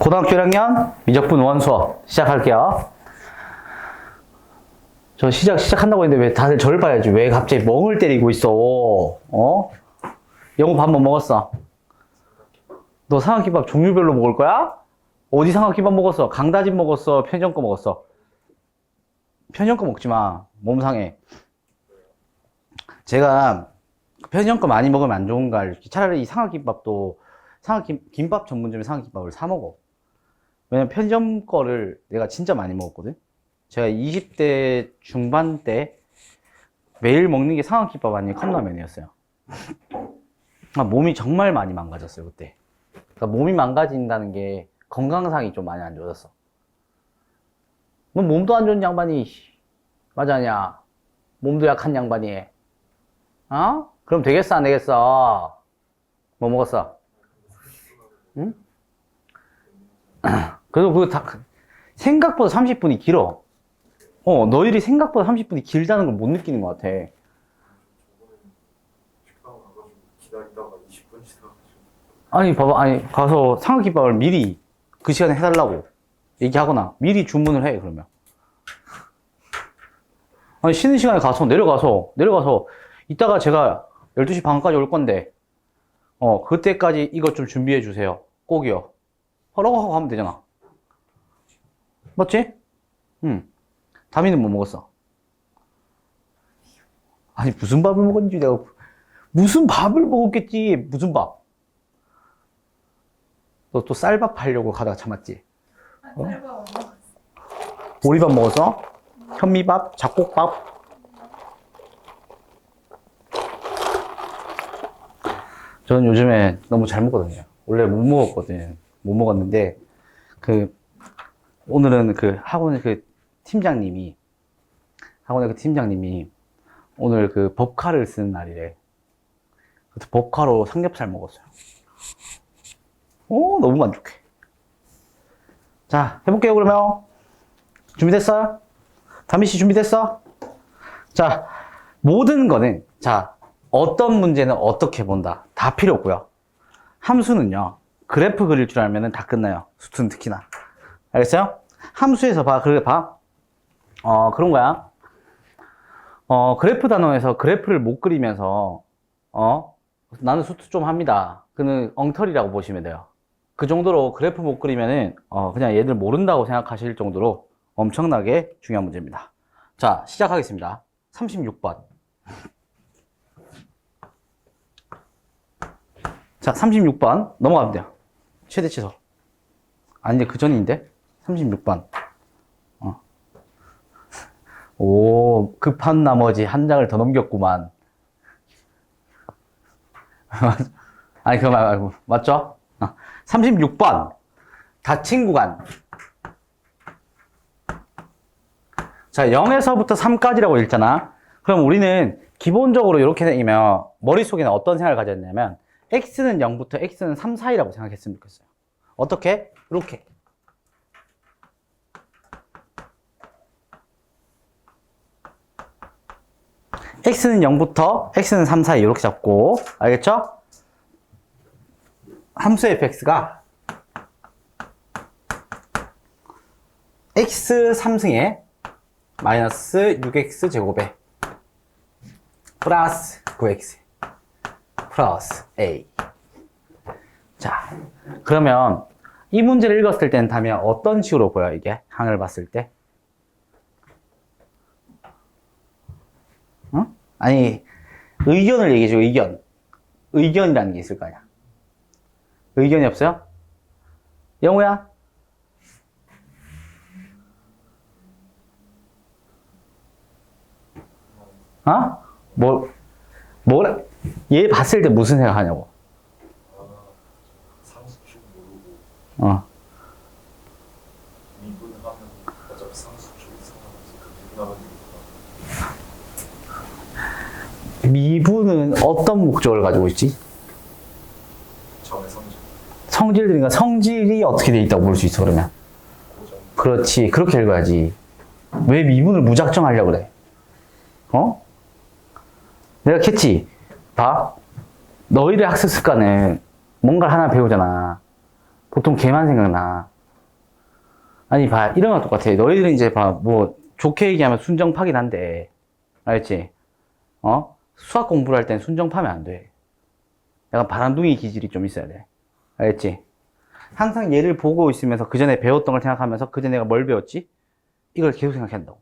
고등학교 1학년 미적분 원 수업 시작할게요. 저 시작한다고 했는데 왜 다들 저를 봐야지. 왜 갑자기 멍을 때리고 있어? 어? 영어 밥 뭐 먹었어? 너 삼각김밥 종류별로 먹을 거야? 어디 삼각김밥 먹었어? 강다진 먹었어? 편의점 거 먹었어? 편의점 거 먹지 마. 몸 상해. 제가 편의점 거 많이 먹으면 안 좋은가 알지? 차라리 이 삼각김밥도 김밥 전문점에 삼각김밥을 사 먹어. 왜냐면 편의점 거를 내가 진짜 많이 먹었거든. 제가 20대 중반 때 매일 먹는 게 삼각김밥 아닌 컵라면이었어요. 몸이 정말 많이 망가졌어요 그때. 그러니까 몸이 망가진다는 게 건강상이 좀 많이 안 좋아졌어. 너 몸도 안 좋은 양반이 맞아냐? 몸도 약한 양반이 어? 그럼 되겠어 안 되겠어? 뭐 먹었어? 응? 그래서 생각보다 30분이 길어. 너희들이 생각보다 30분이 길다는 걸 못 느끼는 것 같아. 아니, 봐봐, 가서 삼각김밥을 미리 그 시간에 해달라고 얘기하거나 미리 주문을 해, 그러면. 아니, 쉬는 시간에 내려가서, 이따가 제가 12시 반까지 올 건데, 그때까지 이것 좀 준비해 주세요. 꼭이요. 하라고 하면 되잖아. 맞지? 응. 다미는 뭐 먹었어? 아니, 무슨 밥을 먹었는지 내가, 무슨 밥을 먹었겠지? 무슨 밥? 너 또 쌀밥 하려고 가다가 참았지? 쌀밥 안 먹었어. 보리밥 먹었어? 현미밥? 잡곡밥? 저는 요즘에 너무 잘 먹거든요. 원래 못 먹었거든. 못 먹었는데, 오늘은 학원의 팀장님이 오늘 법카를 쓰는 날이래. 그래서 법카로 삼겹살 먹었어요. 너무 만족해. 자, 해볼게요, 그러면. 준비됐어요? 다미씨 준비됐어? 자, 모든 거는, 어떤 문제는 어떻게 본다. 다 필요 없고요. 함수는요, 그래프 그릴 줄 알면 다 끝나요. 수트는 특히나. 알겠어요? 함수에서 봐, 그런 거야. 그래프 단원에서 그래프를 못 그리면서, 나는 수트 좀 합니다. 그는 엉터리라고 보시면 돼요. 그 정도로 그래프 못 그리면은, 그냥 얘들 모른다고 생각하실 정도로 엄청나게 중요한 문제입니다. 자, 시작하겠습니다. 36번. 자, 36번. 넘어가면 돼요. 최대 치수. 아닌데, 그 전인데? 36번. 오, 급한 나머지 한 장을 더 넘겼구만. 아니, 그거 말고. 맞죠? 36번. 닫힌 구간. 자, 0에서부터 3까지라고 읽잖아. 그럼 우리는 기본적으로 이렇게 되면 머릿속에는 어떤 생각을 가졌냐면 x는 0부터 x는 3 사이라고 생각했으면 좋겠어요. 어떻게? 이렇게. x는 0부터 x는 3 사이 이렇게 잡고, 알겠죠? 함수 fx가 x 3승에 마이너스 6x 제곱에 플러스 9x 플러스 a. 자, 그러면 이 문제를 읽었을 때는 답이 어떤 식으로 보여, 이게? 항을 봤을 때? 응? 아니, 의견을 얘기해줘, 의견. 의견이라는 게 있을 거 아니야. 의견이 없어요? 영우야? 얘 봤을 때 무슨 생각 하냐고. 상수축 모르고 미분하면 어차피 상수축이 상관없으니까 미분하면 되겠다. 미분은 어떤 목적을 가지고 있지? 점의 성질. 성질들인가? 성질이 어떻게 돼 있다고 볼 수 있어, 그러면? 고정. 그렇지. 그렇게 읽어야지. 왜 미분을 무작정 하려고 그래? 내가 캤지? 봐. 너희들 학습 습관은 뭔가를 하나 배우잖아. 보통 걔만 생각나. 아니, 봐. 이런 거 똑같아. 너희들은 이제 봐. 뭐, 좋게 얘기하면 순정파긴 한데. 알겠지? 수학 공부를 할 땐 순정파면 안 돼. 약간 바람둥이 기질이 좀 있어야 돼. 알겠지? 항상 얘를 보고 있으면서 그 전에 배웠던 걸 생각하면서 그 전에 내가 뭘 배웠지? 이걸 계속 생각해야 된다고.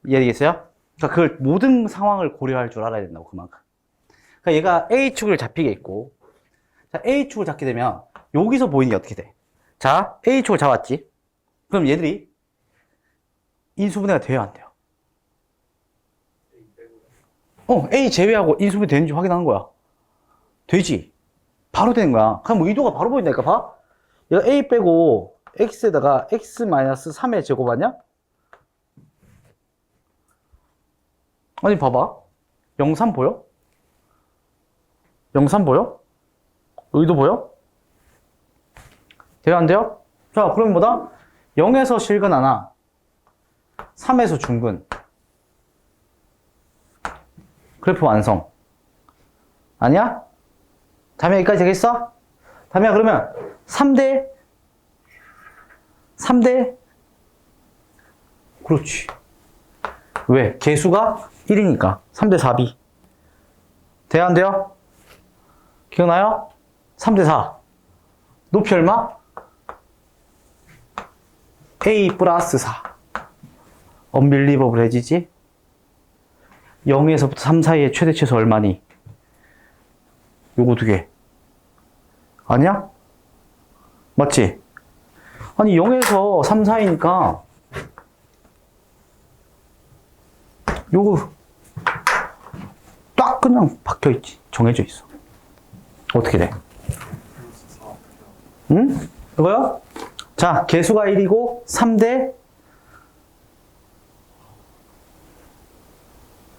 이해되겠어요? 그러니까 그걸 모든 상황을 고려할 줄 알아야 된다고, 그만큼. 그러니까 얘가 A축을 잡히게 있고, 자, A축을 잡게 되면 여기서 보이는 게 어떻게 돼? 자, A축을 잡았지? 그럼 얘들이 인수분해가 돼야 안 돼요? A 제외하고 인수분해 되는지 확인하는 거야. 되지? 바로 되는 거야. 그냥 뭐 의도가 바로 보인다니까, 봐. 얘가 A 빼고 X에다가 X-3의 제곱 아니야? 아니, 봐봐. 0, 3 보여? 0, 3 보여? 의도 보여? 돼요, 안 돼요? 자, 그럼 뭐다? 0에서 실근 하나, 3에서 중근. 그래프 완성. 아니야? 다음에 여기까지 되겠어? 다음에 그러면 3대 그렇지. 왜? 개수가 1이니까 3대 4b. 돼요, 안 돼요? 기억나요? 3대 4. 높이 얼마? A 플러스 4. 언빌리버블해지지? 0에서부터 3 사이의 최대 최소 얼마니? 요거 두 개. 아니야? 맞지? 아니, 0에서 3 사이니까 요거 딱 그냥 박혀있지. 정해져 있어. 어떻게 돼? 응? 이거요? 자, 개수가 1이고 3대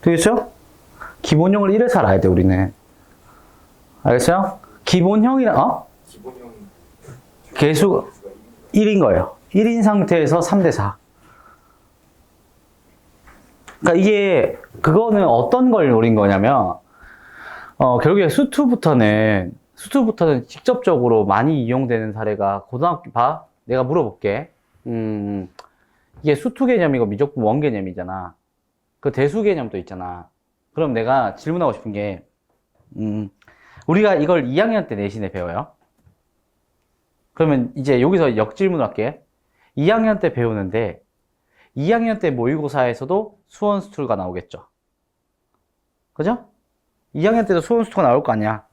되겠죠? 기본형을 1에서 알아야 돼, 우리는. 알겠어요? 기본형이랑, 기본형 개수가 1인 거예요. 1인 상태에서 3대 4. 그러니까 이게, 그거는 어떤 걸 노린 거냐면, 결국에 수투부터는 직접적으로 많이 이용되는 사례가 고등학교, 봐. 내가 물어볼게. 이게 수투 개념이고 미적분 원 개념이잖아. 그 대수 개념도 있잖아. 그럼 내가 질문하고 싶은 게, 우리가 이걸 2학년 때 내신에 배워요. 그러면 이제 여기서 역질문 할게. 2학년 때 배우는데, 2학년 때 모의고사에서도 수원수투가 나오겠죠. 그죠? 2학년 때도 수원수투가 나올 거 아니야.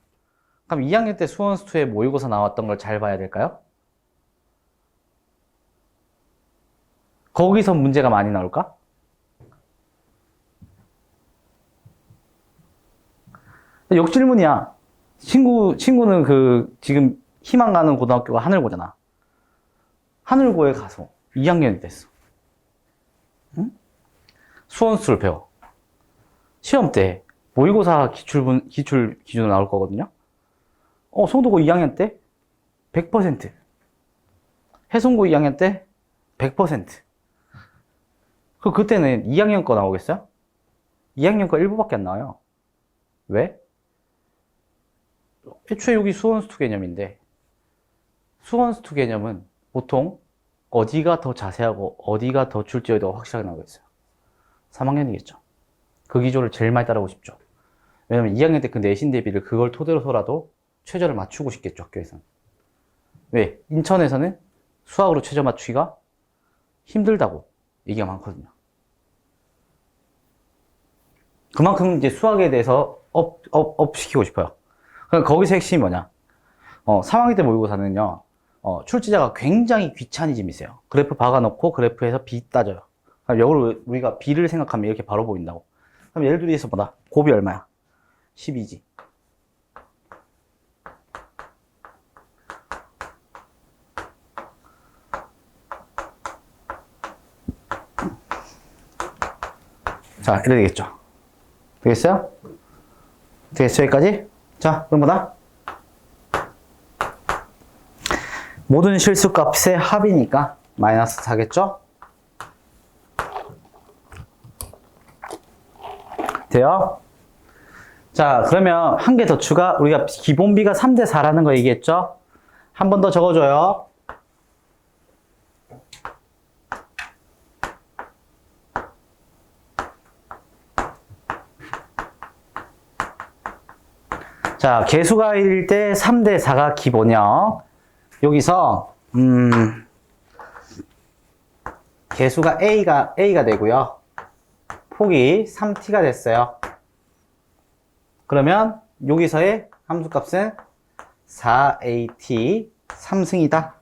그럼 2학년 때 수원수투에 모의고사 나왔던 걸 잘 봐야 될까요? 거기서 문제가 많이 나올까? 역질문이야. 친구는 지금 희망 가는 고등학교가 하늘고잖아. 하늘고에 가서 2학년이 됐어. 응? 수원수를 배워. 시험 때 모의고사 기출 기준으로 나올 거거든요. 송도고 2학년 때 100%. 해송고 2학년 때 100%. 그때는 2학년 거 나오겠어요? 2학년 거 일부밖에 안 나와요. 왜? 애초에 여기 수원수투 개념인데, 수원수투 개념은 보통 어디가 더 자세하고 어디가 더 출제가 확실하게 나오고 있어요. 3학년이겠죠. 그 기조를 제일 많이 따르고 싶죠. 왜냐면 2학년 때 그 내신 대비를 그걸 토대로서라도 최저를 맞추고 싶겠죠, 학교에서는. 왜? 인천에서는 수학으로 최저 맞추기가 힘들다고 얘기가 많거든요. 그만큼 이제 수학에 대해서 업 시키고 싶어요. 그럼 거기서 핵심이 뭐냐? 3학기 때 모의고사는요, 출제자가 굉장히 귀차니즘이 있어요. 그래프 박아놓고 그래프에서 B 따져요. 그럼 역으로 우리가 B를 생각하면 이렇게 바로 보인다고. 그럼 예를 들어서 뭐다? 곱이 얼마야? 12지. 자, 이래 되겠죠? 되겠어요? 되겠어요, 여기까지? 자, 그럼 뭐다? 모든 실수값의 합이니까 마이너스 4겠죠? 돼요? 자, 그러면 한 개 더 추가. 우리가 기본비가 3대 4라는 거 얘기했죠? 한 번 더 적어줘요. 자, 개수가 1일 때 3대 4가 기본형. 여기서, 개수가 A가 되고요. 폭이 3t가 됐어요. 그러면 여기서의 함수값은 4at 3승이다.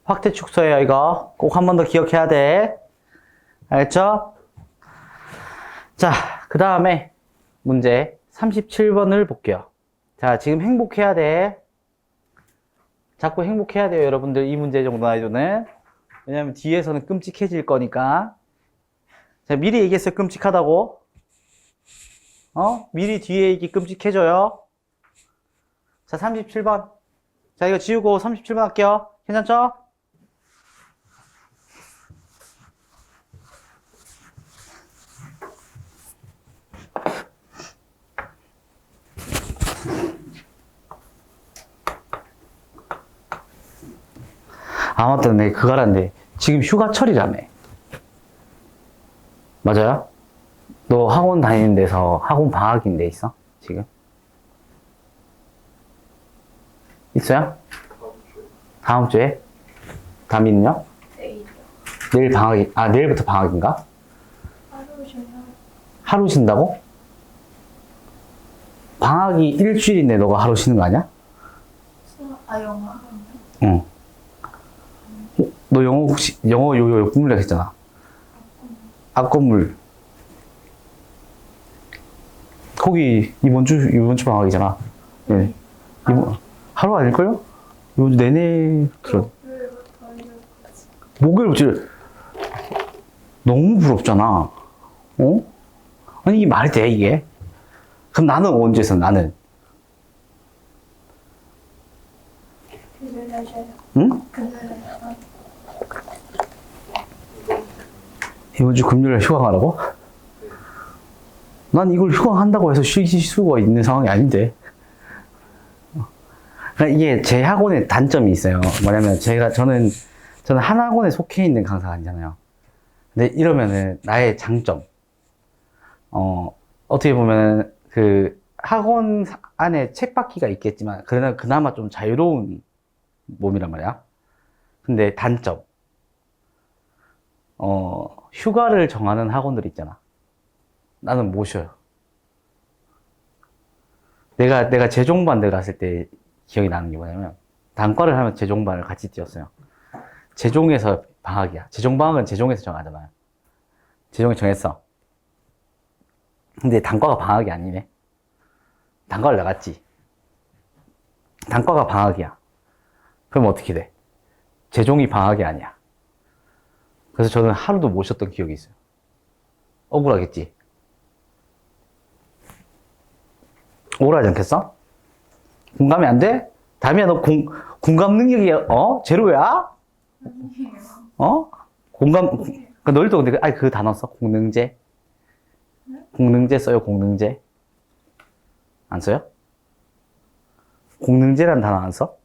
확대 축소예요, 이거. 꼭 한 번 더 기억해야 돼. 알겠죠? 자, 그 다음에 문제 37번을 볼게요. 자, 지금 행복해야 돼. 자꾸 행복해야 돼요, 여러분들. 이 문제 정도 난이도는. 왜냐면 뒤에서는 끔찍해질 거니까. 자, 미리 얘기했어요, 끔찍하다고. 미리 뒤에 얘기 끔찍해져요. 자, 37번. 자, 이거 지우고 37번 할게요. 괜찮죠? 아, 맞다. 네, 그거 알았는데. 지금 휴가철이라며. 맞아요? 너 학원 다니는 데서 학원 방학인데 있어? 지금? 있어요? 다음 주에? 다음이는요? 내일이요. 내일 방학이, 내일부터 방학인가? 하루 쉬어요. 하루 쉰다고? 방학이 일주일인데 너가 하루 쉬는 거 아니야? 영어. 응. 너 영어 혹시, 영어 요요 꿈이라 했잖아. 앞건물. 거기 이번 주 방학이잖아. 네. 하루 아닐걸요? 이번 주 내내 들어. 목요일부터 너무 부럽잖아. 아니, 이게 말이 돼, 이게? 그럼 나는 언제 했어, 나는? 금요일 하셔요. 응? 금요일 하셔요. 이번 주 금요일에 휴강하라고? 난 이걸 휴강한다고 해서 쉴 수가 있는 상황이 아닌데. 그러니까 이게 제 학원의 단점이 있어요. 뭐냐면 저는 한 학원에 속해 있는 강사가 아니잖아요. 근데 이러면은 나의 장점. 어떻게 보면 그 학원 안에 책받기가 있겠지만 그나마 좀 자유로운 몸이란 말이야. 근데 단점. 휴가를 정하는 학원들 있잖아. 나는 못 쉬어요. 내가 재종반대 갔을 때 기억이 나는 게 뭐냐면, 단과를 하면 재종반을 같이 뛰었어요. 재종에서 방학이야. 재종방학은 재종에서 정하잖아요. 재종이 정했어. 근데 단과가 방학이 아니네. 단과를 나갔지. 단과가 방학이야. 그럼 어떻게 돼? 재종이 방학이 아니야. 그래서 저는 하루도 못 쉬었던 기억이 있어요. 억울하겠지? 억울하지 않겠어? 공감이 안 돼? 다미야, 너 공감 능력이, 제로야? 아니에요. 공감, 너희도 근데, 그 단어 써? 공능제? 공능제 써요, 공능제? 안 써요? 공능제란 단어 안 써?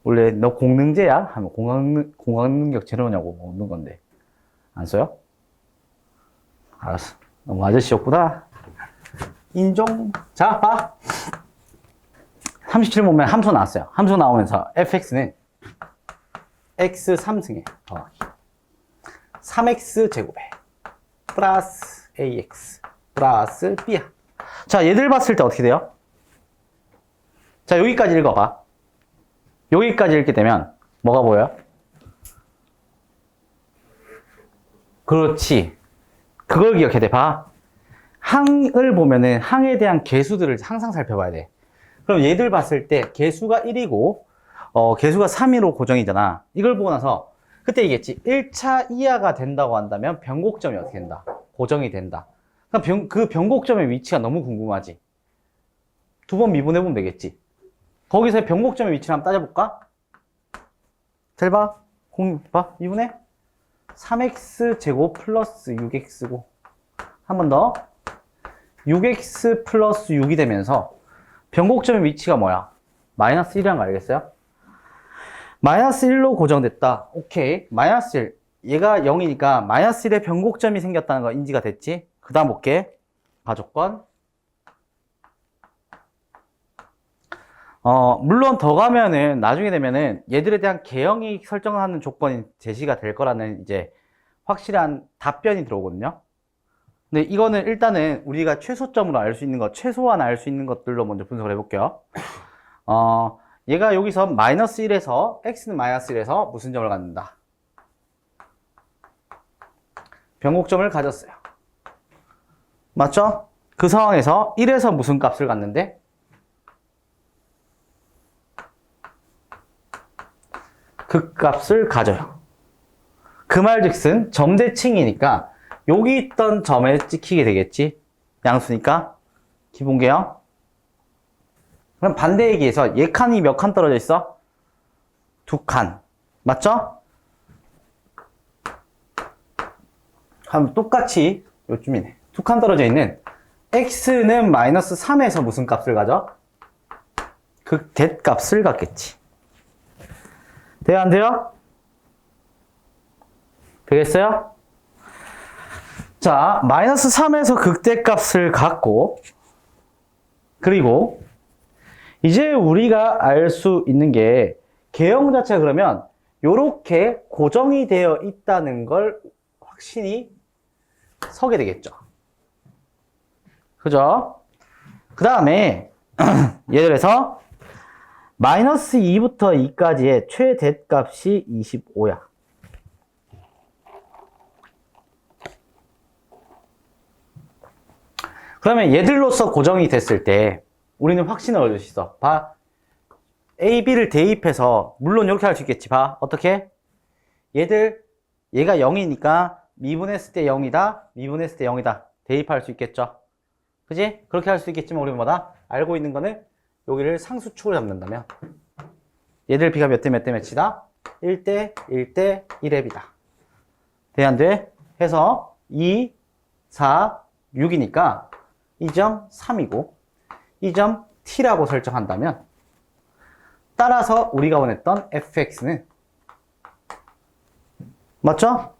원래 너 공능제야? 하면 공감 능력 제로냐고 묻는 건데. 안 써요? 알았어. 너무 아저씨였구나. 인종. 자, 봐. 37 보면 함수 나왔어요. 함수 나오면서 fx는 x 3승에 더하기 3x 제곱에 플러스 ax 플러스 b야. 자, 얘들 봤을 때 어떻게 돼요? 자, 여기까지 읽어봐. 여기까지 읽게 되면 뭐가 보여요? 그렇지. 그걸 기억해야 돼. 봐. 항을 보면은 항에 대한 개수들을 항상 살펴봐야 돼. 그럼 얘들 봤을 때 개수가 1이고 개수가 3으로 고정이잖아. 이걸 보고 나서 그때 얘기했지. 1차 이하가 된다고 한다면 변곡점이 어떻게 된다? 고정이 된다. 그럼 그 변곡점의 위치가 너무 궁금하지. 두 번 미분해보면 되겠지. 거기서 변곡점의 위치를 한번 따져볼까? 잘 봐. 봐. 미분해. 3x 제곱 플러스 6x고 한 번 더 6x 플러스 6이 되면서 변곡점의 위치가 뭐야? 마이너스 1이란 거 알겠어요? 마이너스 1로 고정됐다. 오케이. 마이너스 1. 얘가 0이니까 마이너스 1에 변곡점이 생겼다는 거 인지가 됐지? 그 다음 볼게. 가조건 물론 더 가면은 나중에 되면은 얘들에 대한 개형이 설정하는 조건이 제시가 될 거라는 이제 확실한 답변이 들어오거든요. 근데 이거는 일단은 우리가 최소점으로 알 수 있는 것, 최소한 알 수 있는 것들로 먼저 분석을 해볼게요. 얘가 여기서 마이너스 1에서 x는 마이너스 1에서 무슨 점을 갖는다? 변곡점을 가졌어요. 맞죠? 그 상황에서 1에서 무슨 값을 갖는데? 극값을 가져요. 그 말즉슨 점대칭이니까 여기 있던 점에 찍히게 되겠지. 양수니까 기본계요. 그럼 반대 얘기해서 얘 칸이 몇 칸 떨어져 있어? 2칸. 맞죠? 그럼 똑같이 요쯤이네. 2칸 떨어져 있는 x는 마이너스 3에서 무슨 값을 가져? 극대값을 갖겠지. 돼요, 안 돼요? 되겠어요? 자, 마이너스 3에서 극대값을 갖고, 그리고 이제 우리가 알 수 있는 게 개형 자체가 그러면 요렇게 고정이 되어 있다는 걸 확신이 서게 되겠죠. 그죠? 그 다음에 예를 들어서 마이너스 2부터 2까지의 최대값이 25야. 그러면 얘들로서 고정이 됐을 때 우리는 확신을 얻을 수 있어. 봐. A, B를 대입해서 물론 이렇게 할 수 있겠지. 봐. 어떻게? 얘가 0이니까 미분했을 때 0이다. 미분했을 때 0이다. 대입할 수 있겠죠. 그지? 그렇게 할 수 있겠지만 우리는 뭐다? 알고 있는 거는 여기를 상수축으로 잡는다면 얘들 B가 몇 대 몇 대 몇이다? 1대 1대 1의 B다. 돼, 안 돼? 해서 2, 4, 6이니까 이 점 3이고 이 점 T라고 설정한다면 따라서 우리가 원했던 fx는 맞죠?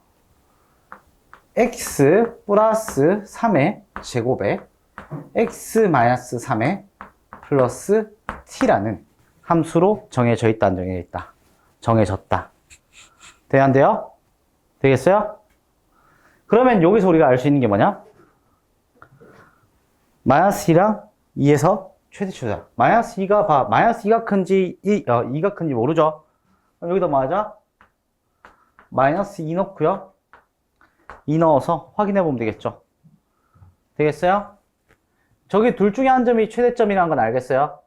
x 플러스 3의 제곱에 x 마이너스 3의 플러스 t라는 함수로 정해져 있다, 안 정해져 있다? 정해졌다. 돼요, 안 돼요? 되겠어요? 그러면 여기서 우리가 알 수 있는 게 뭐냐? 마이너스 2랑 2에서 최대치다. 마이너스 2가 봐. 마이너스 2가 큰지 2가 큰지 모르죠? 그럼 여기다 뭐 하자? 마이너스 2 넣고요. 2 넣어서 확인해 보면 되겠죠? 되겠어요? 저기 둘 중에 한 점이 최대점이라는 건 알겠어요?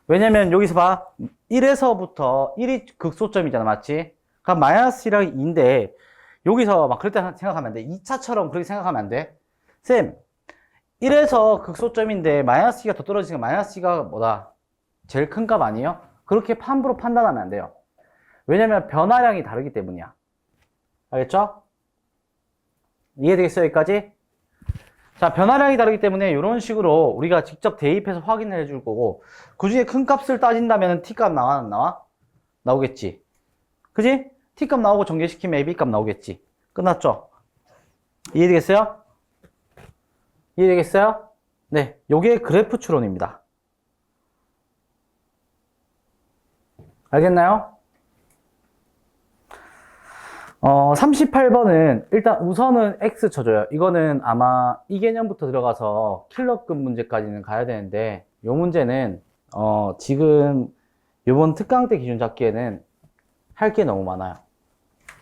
왜냐면 여기서 봐. 1에서부터 1이 극소점이잖아. 맞지? 그럼 마이너스 1랑 2인데 여기서 막 그럴 때 생각하면 안 돼. 2차처럼 그렇게 생각하면 안 돼. 쌤, 1에서 극소점인데 마이너스 2가 더 떨어지니까 마이너스 2가 뭐다? 제일 큰 값 아니에요? 그렇게 함부로 판단하면 안 돼요. 왜냐면 변화량이 다르기 때문이야. 알겠죠? 이해되겠어요? 여기까지? 자, 변화량이 다르기 때문에 이런 식으로 우리가 직접 대입해서 확인을 해줄 거고, 그 중에 큰 값을 따진다면 T값 나와, 안 나와? 나오겠지. 그지? T값 나오고 전개시키면 AB값 나오겠지. 끝났죠? 이해되겠어요? 이해되겠어요? 네, 요게 그래프 추론입니다. 알겠나요? 38번은 일단 우선은 X 쳐줘요. 이거는 아마 이 개념부터 들어가서 킬러급 문제까지는 가야 되는데 요 문제는 지금 요번 특강 때 기준 잡기에는 할 게 너무 많아요.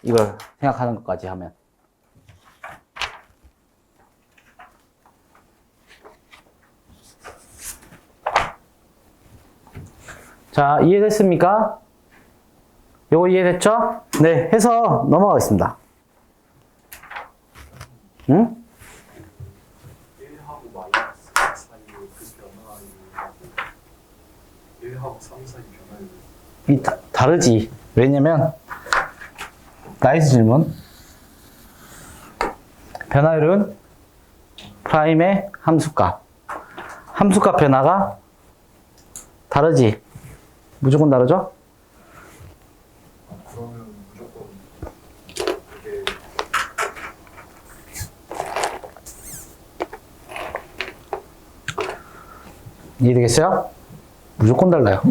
이걸 생각하는 것까지 하면. 자, 이해됐습니까? 요거 이해됐죠? 네, 해서 넘어가겠습니다. 응? 1하고 마이너스 4 사이의 그 변화율하고 1하고 3 사이 변화율 다르지. 왜냐면 나이스 질문. 변화율은 프라임의 함수값. 함수값 변화가 다르지. 무조건 다르죠? 그러면 무조건 이게 이해되겠어요? 무조건 달라요.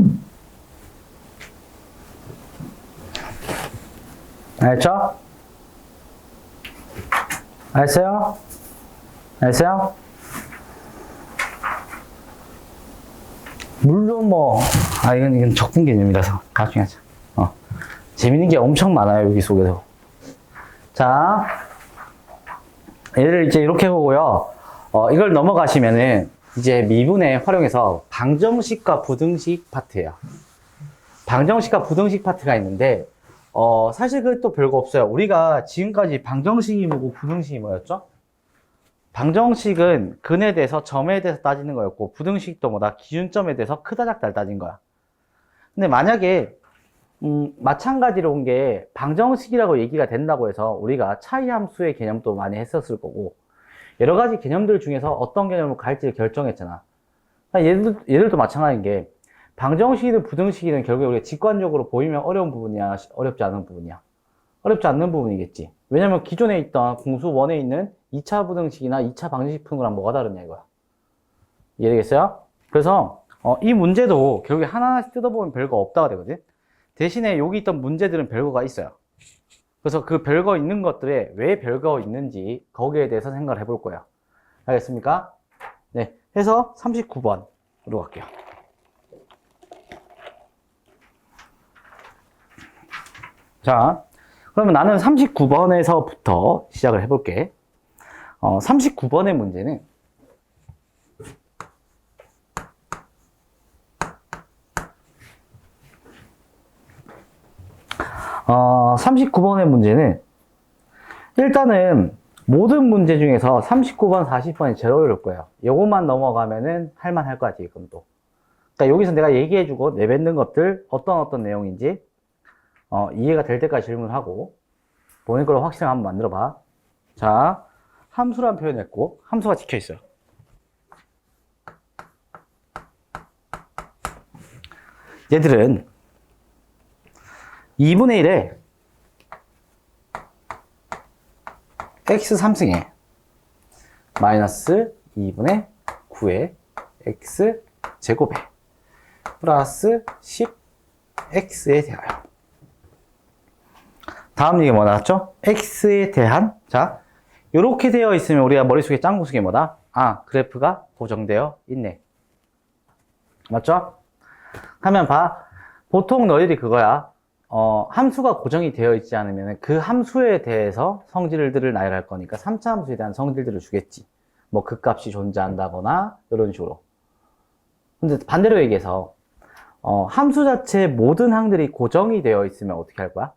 알죠? 알았어요? 알았어요? 물론 뭐, 이건 적분 개념이라서 나중에 하자. 재밌는 게 엄청 많아요, 여기 속에서. 자, 얘를 이제 이렇게 보고요. 이걸 넘어가시면은 이제 미분에 활용해서 방정식과 부등식 파트예요. 방정식과 부등식 파트가 있는데, 사실 그것도 별거 없어요. 우리가 지금까지 방정식이 뭐고 부등식이 뭐였죠? 방정식은 근에 대해서 점에 대해서 따지는 거였고, 부등식도 뭐다? 기준점에 대해서 크다 작다를 따진 거야. 근데 만약에 마찬가지로 온 게 방정식이라고 얘기가 된다고 해서 우리가 차이 함수의 개념도 많이 했었을 거고, 여러 가지 개념들 중에서 어떤 개념을 갈지를 결정했잖아. 얘들도 마찬가지인 게, 방정식이든 부등식이든 결국에 우리가 직관적으로 보이면 어려운 부분이야, 어렵지 않은 부분이야? 어렵지 않는 부분이겠지. 왜냐면 기존에 있던 공수 1에 있는 2차 부등식이나 2차 방정식 푸는 거랑 뭐가 다르냐 이거야. 이해되겠어요? 그래서 이 문제도 결국에 하나하나씩 뜯어보면 별거 없다가 되거든. 대신에 여기 있던 문제들은 별거가 있어요. 그래서 그 별거 있는 것들에 왜 별거 있는지 거기에 대해서 생각을 해볼 거예요. 알겠습니까? 네, 해서 39번으로 갈게요. 자, 그러면 나는 39번에서부터 시작을 해볼게. 39번의 문제는 39번의 문제는 일단은 모든 문제 중에서 39번, 40번이 제일 어려울 거예요. 요것만 넘어가면은 할만할 거야, 지금도. 그러니까 여기서 내가 얘기해주고 내뱉는 것들 어떤 내용인지 이해가 될 때까지 질문하고 본인 걸로 확실하게 한번 만들어봐. 자, 함수란 표현했고 함수가 찍혀있어요. 얘들은 2분의 1에 x 3승에 마이너스 2분의 9에 x 제곱에 플러스 10x에 대하여. 다음 얘기 뭐 나왔죠? x에 대한. 자, 요렇게 되어 있으면 우리가 머릿속에 짠 구석이 뭐다? 그래프가 고정되어 있네. 맞죠? 하면 봐. 보통 너희들이 그거야. 함수가 고정이 되어 있지 않으면 그 함수에 대해서 성질들을 나열할 거니까 3차 함수에 대한 성질들을 주겠지. 뭐 극값이 존재한다거나 이런 식으로. 근데 반대로 얘기해서 함수 자체의 모든 항들이 고정이 되어 있으면 어떻게 할 거야?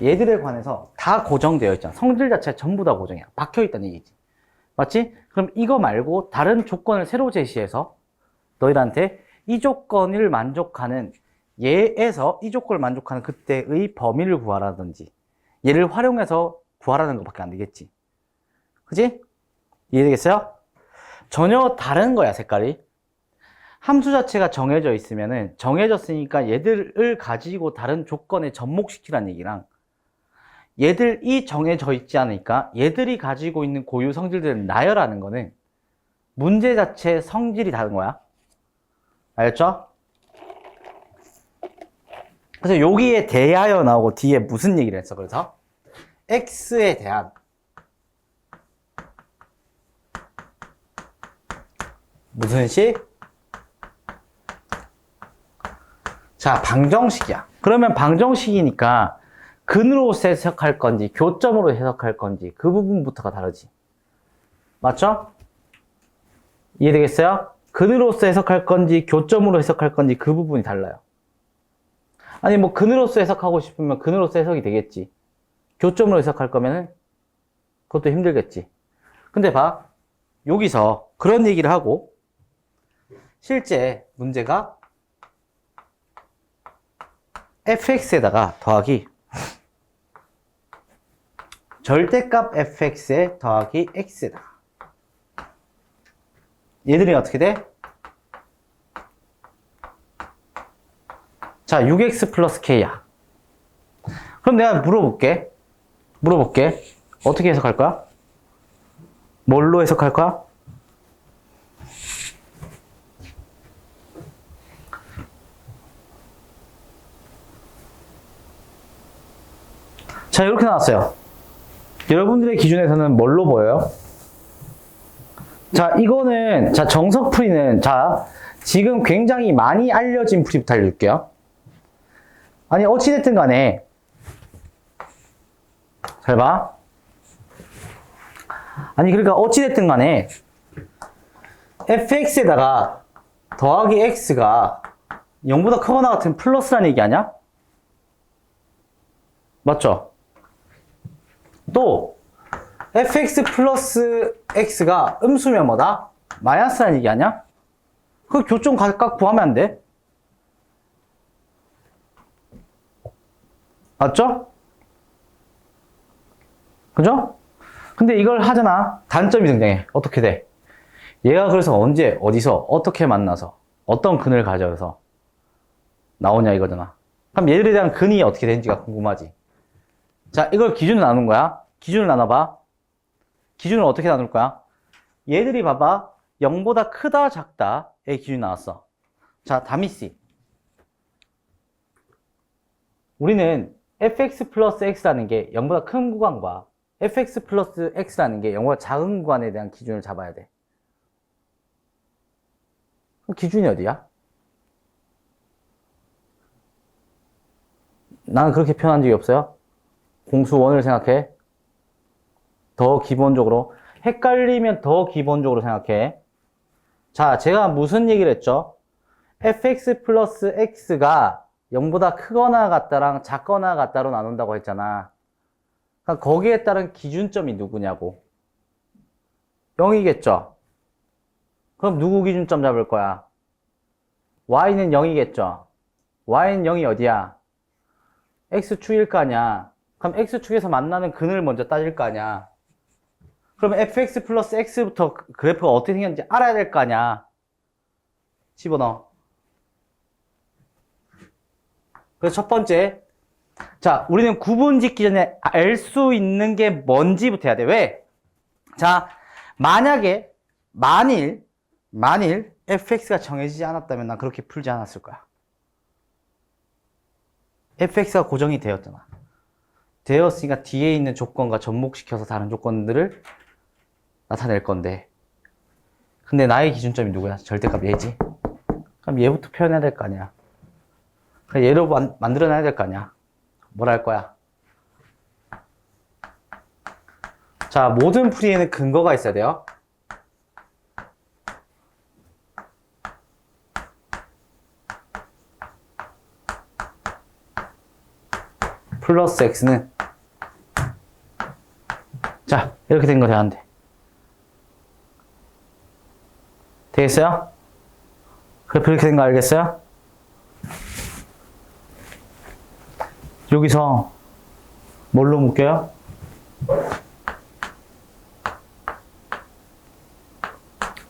얘들에 관해서 다 고정되어 있잖아. 성질 자체가 전부 다 고정이야. 박혀 있다는 얘기지. 맞지? 그럼 이거 말고 다른 조건을 새로 제시해서 너희들한테 이 조건을 만족하는 얘에서 이 조건을 만족하는 그때의 범위를 구하라든지 얘를 활용해서 구하라는 것밖에 안 되겠지. 그치? 이해되겠어요? 전혀 다른 거야, 색깔이. 함수 자체가 정해져 있으면은 정해졌으니까 얘들을 가지고 다른 조건에 접목시키라는 얘기랑 얘들이 정해져 있지 않으니까 얘들이 가지고 있는 고유 성질들을 나열하는 거는 문제 자체의 성질이 다른 거야. 알겠죠? 그래서 여기에 대하여 나오고 뒤에 무슨 얘기를 했어? 그래서 x에 대한 무슨 식? 자, 방정식이야. 그러면 방정식이니까 근으로 해석할 건지 교점으로 해석할 건지 그 부분부터가 다르지. 맞죠? 이해되겠어요? 근으로서 해석할 건지 교점으로 해석할 건지 그 부분이 달라요. 아니 뭐 근으로서 해석하고 싶으면 근으로서 해석이 되겠지. 교점으로 해석할 거면은 그것도 힘들겠지. 근데 봐, 여기서 그런 얘기를 하고 실제 문제가 fx에다가 더하기 절대값 fx에 더하기 x에다. 얘들이 어떻게 돼? 자, 6x 플러스 k야. 그럼 내가 물어볼게. 어떻게 해석할 거야? 뭘로 해석할 거야? 자, 이렇게 나왔어요. 여러분들의 기준에서는 뭘로 보여요? 자, 이거는, 자, 정석풀이는, 자, 지금 굉장히 많이 알려진 풀이부터 알려줄게요. 아니, 어찌됐든 간에, 잘 봐. 아니, 그러니까 어찌됐든 간에, fx에다가 더하기 x가 0보다 크거나 같은 플러스라는 얘기 아니야? 맞죠? 또 fx 플러스 x가 음수면 뭐다? 마이너스라는 얘기 아니야? 그 교점 각각 구하면 안 돼? 맞죠? 그죠? 근데 이걸 하잖아. 단점이 등장해. 어떻게 돼? 얘가 그래서 언제, 어디서, 어떻게 만나서, 어떤 근을 가져서 나오냐 이거잖아. 그럼 얘들에 대한 근이 어떻게 되는지가 궁금하지. 자, 이걸 기준을 나눈 거야. 기준을 나눠봐. 기준을 어떻게 나눌 거야? 얘들이 봐봐. 0보다 크다, 작다의 기준이 나왔어. 자, 다미씨. 우리는 fx 플러스 x라는 게 0보다 큰 구간과 fx 플러스 x라는 게 0보다 작은 구간에 대한 기준을 잡아야 돼. 그럼 기준이 어디야? 나는 그렇게 표현한 적이 없어요. 공수 원을 생각해. 더 기본적으로. 헷갈리면 더 기본적으로 생각해. 자, 제가 무슨 얘기를 했죠? fx 플러스 x가 0보다 크거나 같다랑 작거나 같다로 나눈다고 했잖아. 그러니까 거기에 따른 기준점이 누구냐고. 0이겠죠? 그럼 누구 기준점 잡을 거야? y는 0이겠죠? y는 0이 어디야? x축일 거 아니야. 그럼 x축에서 만나는 근을 먼저 따질 거 아니야. 그러면 fx 플러스 x부터 그래프가 어떻게 생겼는지 알아야 될 거 아니야. 집어넣어. 그래서 첫 번째, 자, 우리는 구분 짓기 전에 알 수 있는 게 뭔지부터 해야 돼. 왜? 자, 만약에, 만일 fx가 정해지지 않았다면 난 그렇게 풀지 않았을 거야. fx가 고정이 되었잖아. 되었으니까 뒤에 있는 조건과 접목시켜서 다른 조건들을 나타낼 건데, 근데 나의 기준점이 누구야? 절대값 얘지. 그럼 얘부터 표현해야 될 거 아니야. 그럼 얘로 만들어놔야 될 거 아니야. 뭐라 할 거야? 자, 모든 풀이에는 근거가 있어야 돼요. 플러스 x는, 자, 이렇게 된 거 돼야 안 돼. 되겠어요? 그렇게 된 거 알겠어요? 여기서 뭘로 묶여요?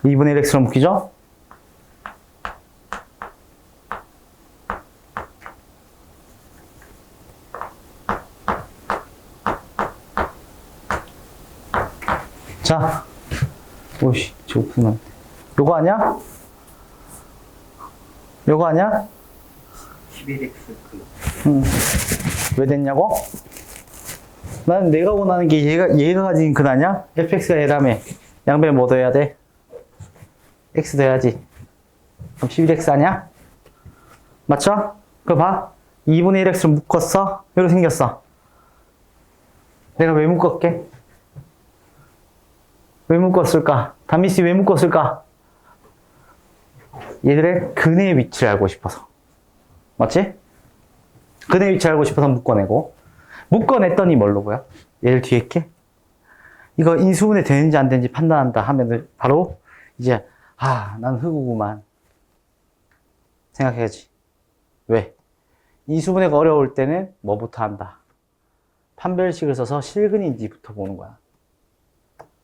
(2분의 1x로) 묶이죠? 자, 오씨, 저거 풀면 요거 아니야? 요거 아니야? 11x 그 왜 됐냐고? 나는 내가 원하는 게 얘가 가진 근 아니야? fx가 얘라며. 양변에 뭐 더해야 돼? x 더해야지. 그럼 11x 아니야? 맞죠? 그거 봐. 2분의 1x로 묶었어? 이렇게 생겼어. 내가 왜 묶었게? 왜 묶었을까? 담비씨 왜 묶었을까? 얘들의 근의 위치를 알고 싶어서. 맞지? 근의 위치를 알고 싶어서 묶어내고. 묶어냈더니 뭘로 보여? 얘를 뒤에 게 이거 인수분해 되는지 안 되는지 판단한다 하면은 바로 이제 난 흑우구만 생각해야지. 왜? 인수분해가 어려울 때는 뭐부터 한다? 판별식을 써서 실근인지부터 보는 거야.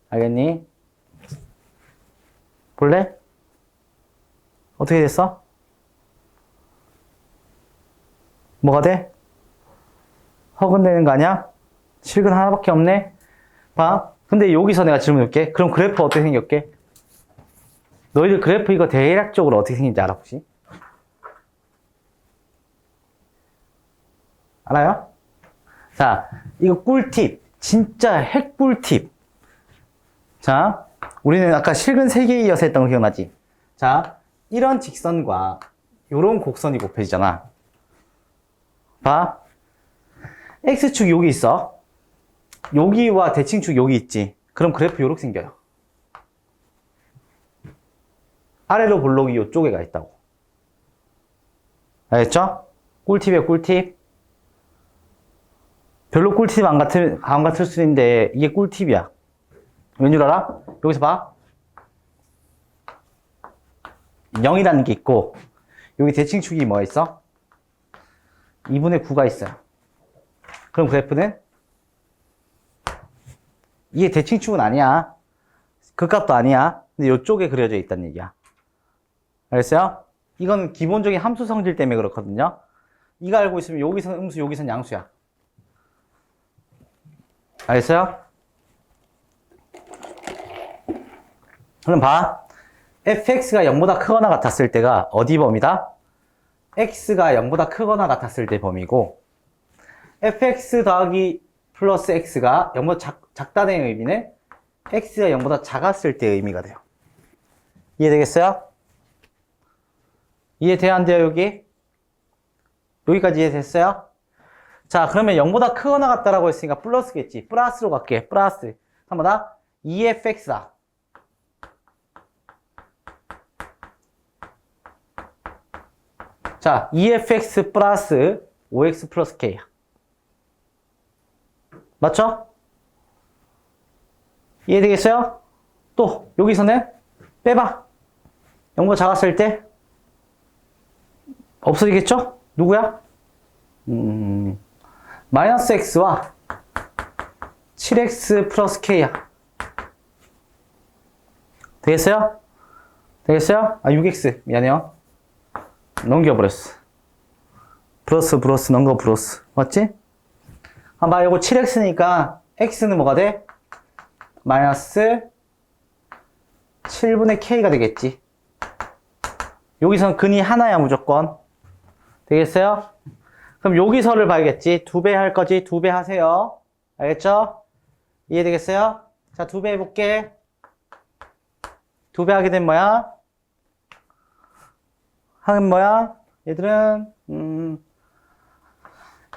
알겠니? 볼래? 어떻게 됐어? 뭐가 돼? 허근되는 거 아니야? 실근 하나밖에 없네? 봐. 근데 여기서 내가 질문 줄게. 그럼 그래프 어떻게 생겼게? 너희들 그래프 이거 대략적으로 어떻게 생긴지 알아, 혹시? 알아요? 자, 이거 꿀팁. 진짜 핵꿀팁. 자, 우리는 아까 실근 3개 이어서 했던 거 기억나지? 자, 이런 직선과 요런 곡선이 곱해지잖아. 봐. X축 여기 있어. 여기와 대칭축 여기 있지. 그럼 그래프 요렇게 생겨요. 아래로 볼록이 요쪽에 가 있다고. 알겠죠? 꿀팁이에요, 꿀팁. 별로 꿀팁 안 같을 수 있는데, 이게 꿀팁이야. 왠 줄 알아? 여기서 봐. 0이라는 게 있고, 여기 대칭축이 뭐가 있어? 2분의 9가 있어요. 그럼 그래프는? 이게 대칭축은 아니야. 극값도 아니야. 근데 이쪽에 그려져 있다는 얘기야. 알겠어요? 이건 기본적인 함수 성질 때문에 그렇거든요. 이거 알고 있으면 여기선 음수, 여기선 양수야. 알겠어요? 그럼 봐. fx가 0보다 크거나 같았을 때가 어디 범위다? x가 0보다 크거나 같았을 때 범위고, fx 더하기 플러스 x가 0보다 작다는 의미는 x가 0보다 작았을 때 의미가 돼요. 이해되겠어요? 이해돼야 안 돼요, 여기? 여기까지 이해됐어요? 자, 그러면 0보다 크거나 같다라고 했으니까 플러스겠지. 플러스로 갈게. 플러스. 한번 더. 2fx다. 자, 2fx 플러스 5x 플러스 k야. 맞죠? 이해되겠어요? 또 여기서는 빼봐. 0보다 작았을 때 없어지겠죠? 누구야? 마이너스 x와 7x 플러스 k야. 되겠어요? 되겠어요? 아, 6x. 미안해요. 넘겨버렸어. 플러스 넘겨 플러스. 맞지? 아, 봐, 요거 7x니까 x는 뭐가 돼? 마이너스 7분의 k가 되겠지. 여기선 근이 하나야, 무조건. 되겠어요? 그럼 여기서를 봐야겠지. 2배 할 거지. 2배 하세요. 알겠죠? 이해되겠어요? 자, 2배 해볼게. 2배 하게 되면 뭐야? 하면 뭐야? 얘들은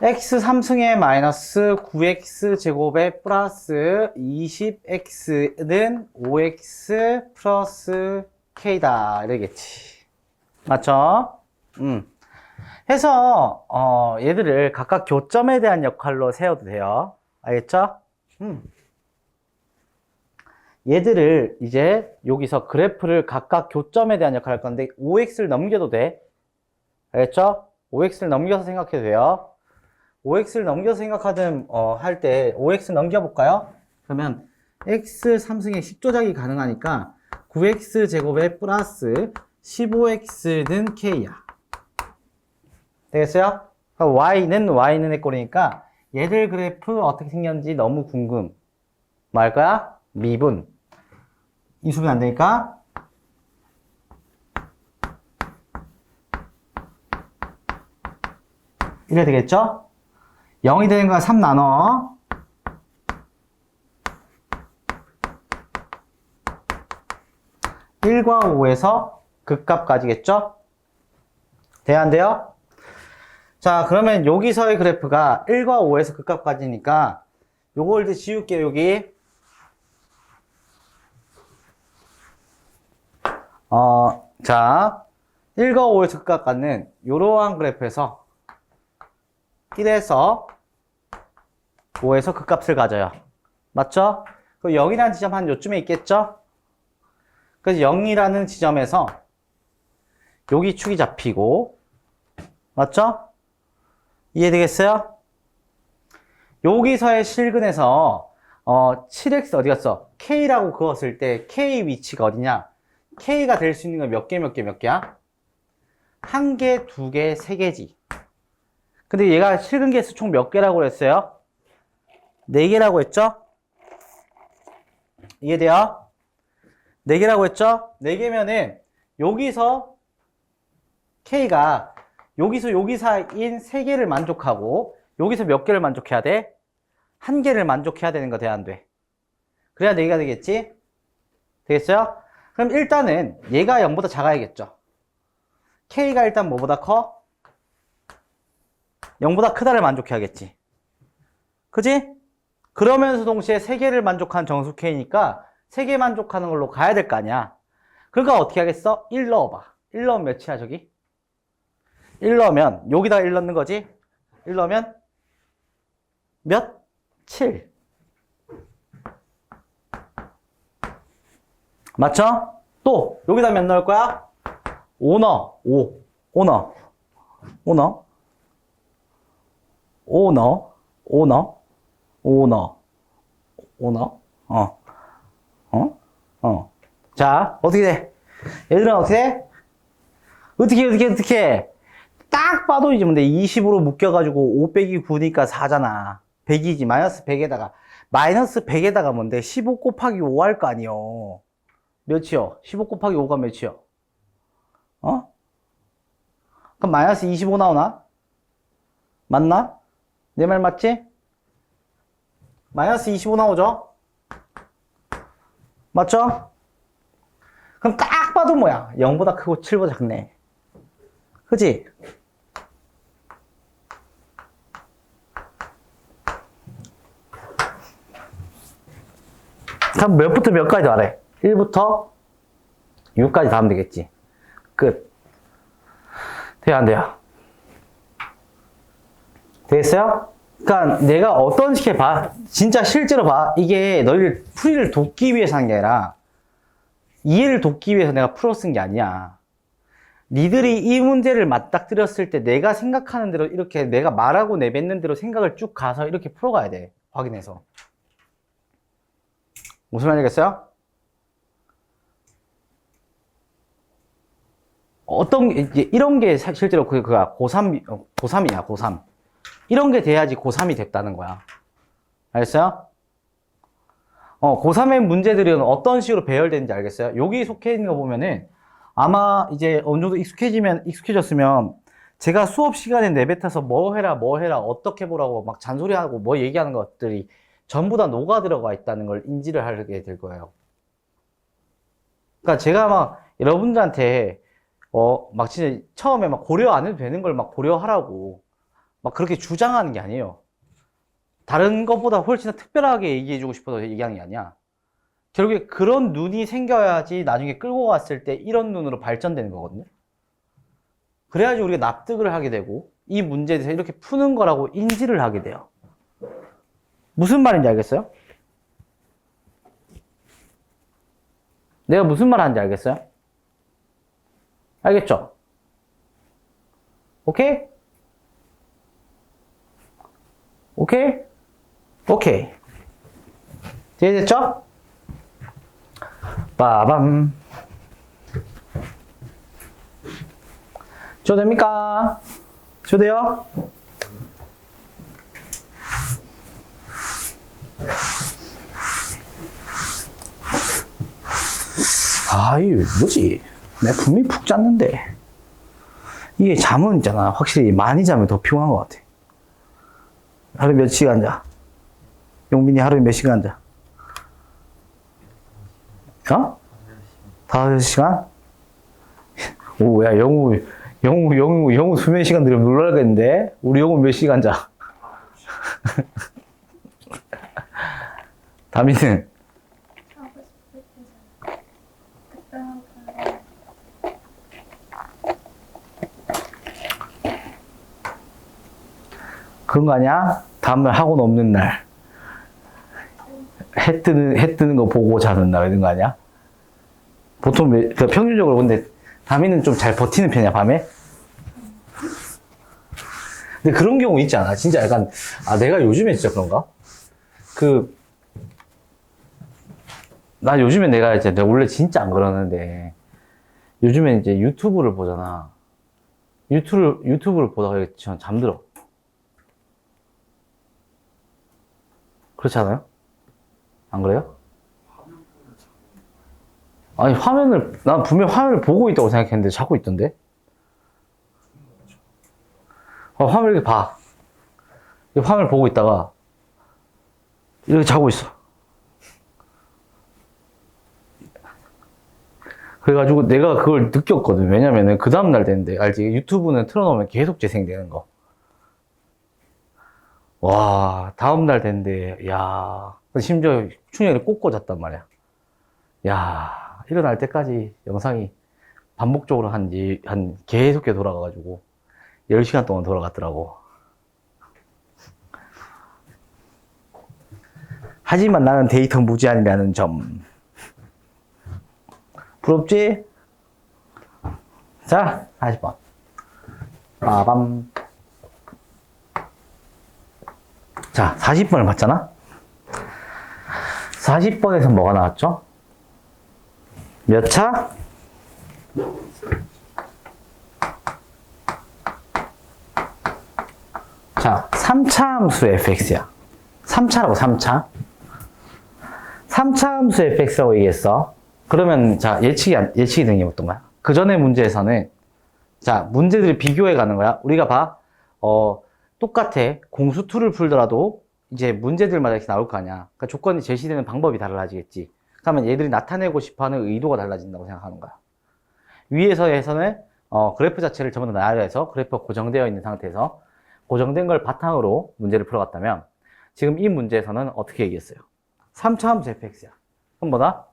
x 3승에 마이너스 9x 제곱에 플러스 20x는 5x 플러스 k다 이러겠지. 맞죠? 해서 얘들을 각각 교점에 대한 역할로 세워도 돼요. 알겠죠? 얘들을 이제 여기서 그래프를 각각 교점에 대한 역할을 할 건데 5x를 넘겨도 돼. 알겠죠? 5x를 넘겨서 생각해도 돼요. 5x를 넘겨서 생각하든 할 때 5x 넘겨볼까요? 그러면 x 3승에 10조작이 가능하니까 9x 제곱에 플러스 15x는 k야. 되겠어요? y는 꼴이니까 얘들 그래프 어떻게 생겼는지 너무 궁금. 뭐 할 거야? 미분. 인수분 안 되니까 이래 되겠죠? 0이 되는 거야 3 나눠. (1과 5에서) 극값까지겠죠? 돼야 안 돼요? 자, 그러면 여기서의 그래프가 1과 5에서 극값까지니까 요걸 이제 지울게요. 여기 자, 1과 5에서 극값까지는 이러한 그래프에서 1에서 5에서 극값을 가져요. 맞죠? 그 0이라는 지점 한 요쯤에 있겠죠? 그래서 0이라는 지점에서 여기 축이 잡히고, 맞죠? 이해되겠어요? 여기서의 실근에서 7x 어디 갔어? k라고 그었을 때 k 위치가 어디냐? k가 될 수 있는 건 몇 개야? 1개, 2개, 3개지. 근데 얘가 실근 개수 총 몇 개라고 그랬어요? 4개라고 했죠? 이해돼요? 4개라고 했죠? 4개면은 여기서 k가 여기서 여기 사이인 3개를 만족하고 여기서 몇 개를 만족해야 돼? 한 개를 만족해야 되는 거 돼, 안 돼? 그래야 4개가 되겠지? 되겠어요? 그럼 일단은 얘가 0보다 작아야겠죠? K가 일단 뭐보다 커? 0보다 크다를 만족해야겠지. 그지? 그러면서 동시에 3개를 만족한 정수 K니까 3개 만족하는 걸로 가야 될 거 아니야. 그러니까 어떻게 하겠어? 1 넣어봐. 1 넣으면 몇이야, 저기? 1 넣으면, 여기다 1 넣는 거지? 1 넣으면 몇? 7. 맞죠? 또 여기다 몇 넣을 거야? 5 넣어. 5 넣어. 5 넣어. 5 넣어. 5 넣어. 5 넣어. 5 넣어. 자, 어떻게 돼? 얘들은 어떻게 돼? 어떻게? 딱 봐도 이제 뭔데 20으로 묶여가지고 5 빼기 9니까 4잖아. 100이지. 마이너스 100에다가. 마이너스 100에다가 뭔데 15 곱하기 5 할 거 아니요. 몇이요? 15 곱하기 5가 몇이요? 그럼 마이너스 25 나오나? 맞나? 내 말 맞지? 마이너스 25 나오죠? 맞죠? 그럼 딱 봐도 뭐야? 0보다 크고 7보다 작네. 그치? 그럼 몇부터 몇까지 말해? 1부터 6까지 다 하면 되겠지. 끝. 돼요, 안 돼요? 되겠어요? 그러니까 내가 어떤 식의 봐. 진짜 실제로 봐. 이게 너희를 풀이를 돕기 위해서 한 게 아니라 이해를 돕기 위해서 내가 풀어 쓴 게 아니야. 니들이 이 문제를 맞닥뜨렸을 때 내가 생각하는 대로 이렇게 내가 말하고 내뱉는 대로 생각을 쭉 가서 이렇게 풀어가야 돼. 확인해서. 무슨 말이겠어요? 이런 게 실제로 그가 고3이야, 고3. 이런 게 돼야지 고3이 됐다는 거야. 알겠어요? 고3의 문제들은 어떤 식으로 배열되는지 알겠어요? 여기 속해 있는 거 보면은 아마 이제 어느 정도 익숙해졌으면 제가 수업 시간에 내뱉어서 뭐 해라, 어떻게 보라고 막 잔소리하고 뭐 얘기하는 것들이 전부 다 녹아 들어가 있다는 걸 인지를 하게 될 거예요. 그러니까 제가 막 여러분들한테 막 진짜 처음에 막 고려 안 해도 되는 걸 막 고려하라고 막 그렇게 주장하는 게 아니에요. 다른 것보다 훨씬 더 특별하게 얘기해주고 싶어서 얘기하는 게 아니야. 결국에 그런 눈이 생겨야지 나중에 끌고 갔을 때 이런 눈으로 발전되는 거거든요. 그래야지 우리가 납득을 하게 되고 이 문제에 대해서 이렇게 푸는 거라고 인지를 하게 돼요. 무슨 말인지 알겠어요? 내가 무슨 말 하는지 알겠어요? 알겠죠? 오케이? 오케이? 오케이. 이해됐죠? 빠밤. 됩니까? 돼요? 이거 뭐지? 내가 분명히 푹 잤는데. 이게 잠은 있잖아. 확실히 많이 자면 더 피곤한 것 같아. 하루에 몇 시간 자? 용민이 하루에 몇 시간 자? 5시간? 오, 야, 영우 수면 시간 들으면 놀라겠는데? 우리 영우 몇 시간 자? 다미는? 하고 싶을 때 그때 하고 그런 거 아니야? 다음날 학원 없는 날. 해 뜨는 거 보고 자는 날, 이런 거 아니야? 보통, 평균적으로 근데, 다미는 좀 잘 버티는 편이야, 밤에? 근데 그런 경우 있지 않아? 진짜 약간, 내가 요즘에 진짜 그런가? 나 요즘에 내가 원래 진짜 안 그러는데, 요즘에 이제 유튜브를 보잖아. 유튜브를 보다가 잠들어. 그렇지 않아요? 안 그래요? 아니, 난 분명 화면을 보고 있다고 생각했는데 자꾸 있던데? 화면을 이렇게 봐. 이 화면을 보고 있다가 이렇게 자고 있어. 그래가지고 내가 그걸 느꼈거든. 왜냐면은 그 다음날 됐는데, 알지? 유튜브는 틀어놓으면 계속 재생되는 거. 와, 다음날 됐는데, 야, 심지어 충전이 꼭 꽂았단 말이야. 야, 일어날 때까지 영상이 반복적으로 한 계속해 돌아가가지고, 10시간 동안 돌아갔더라고. 하지만 나는 데이터 무제한이라는 점. 부럽지? 자, 40번. 빠밤. 자, 40번을 봤잖아? 40번에서 뭐가 나왔죠? 몇 차? 자, 3차 함수 fx야. 3차라고, 3차. 3차 함수 fx라고 얘기했어. 그러면, 자, 예측이 되는 게 어떤 거야? 그 전에 문제에서는, 자, 문제들을 비교해 가는 거야. 우리가 봐. 똑같아. 공수2를 풀더라도, 이제 문제들마다 이렇게 나올 거 아니야. 그러니까 조건이 제시되는 방법이 달라지겠지. 그러면 얘들이 나타내고 싶어 하는 의도가 달라진다고 생각하는 거야. 위에서에서는, 그래프 자체를 전부 다 나열을 해서 그래프가 고정되어 있는 상태에서 고정된 걸 바탕으로 문제를 풀어갔다면, 지금 이 문제에서는 어떻게 얘기했어요? 3차 함수 fx야. 그럼 뭐다?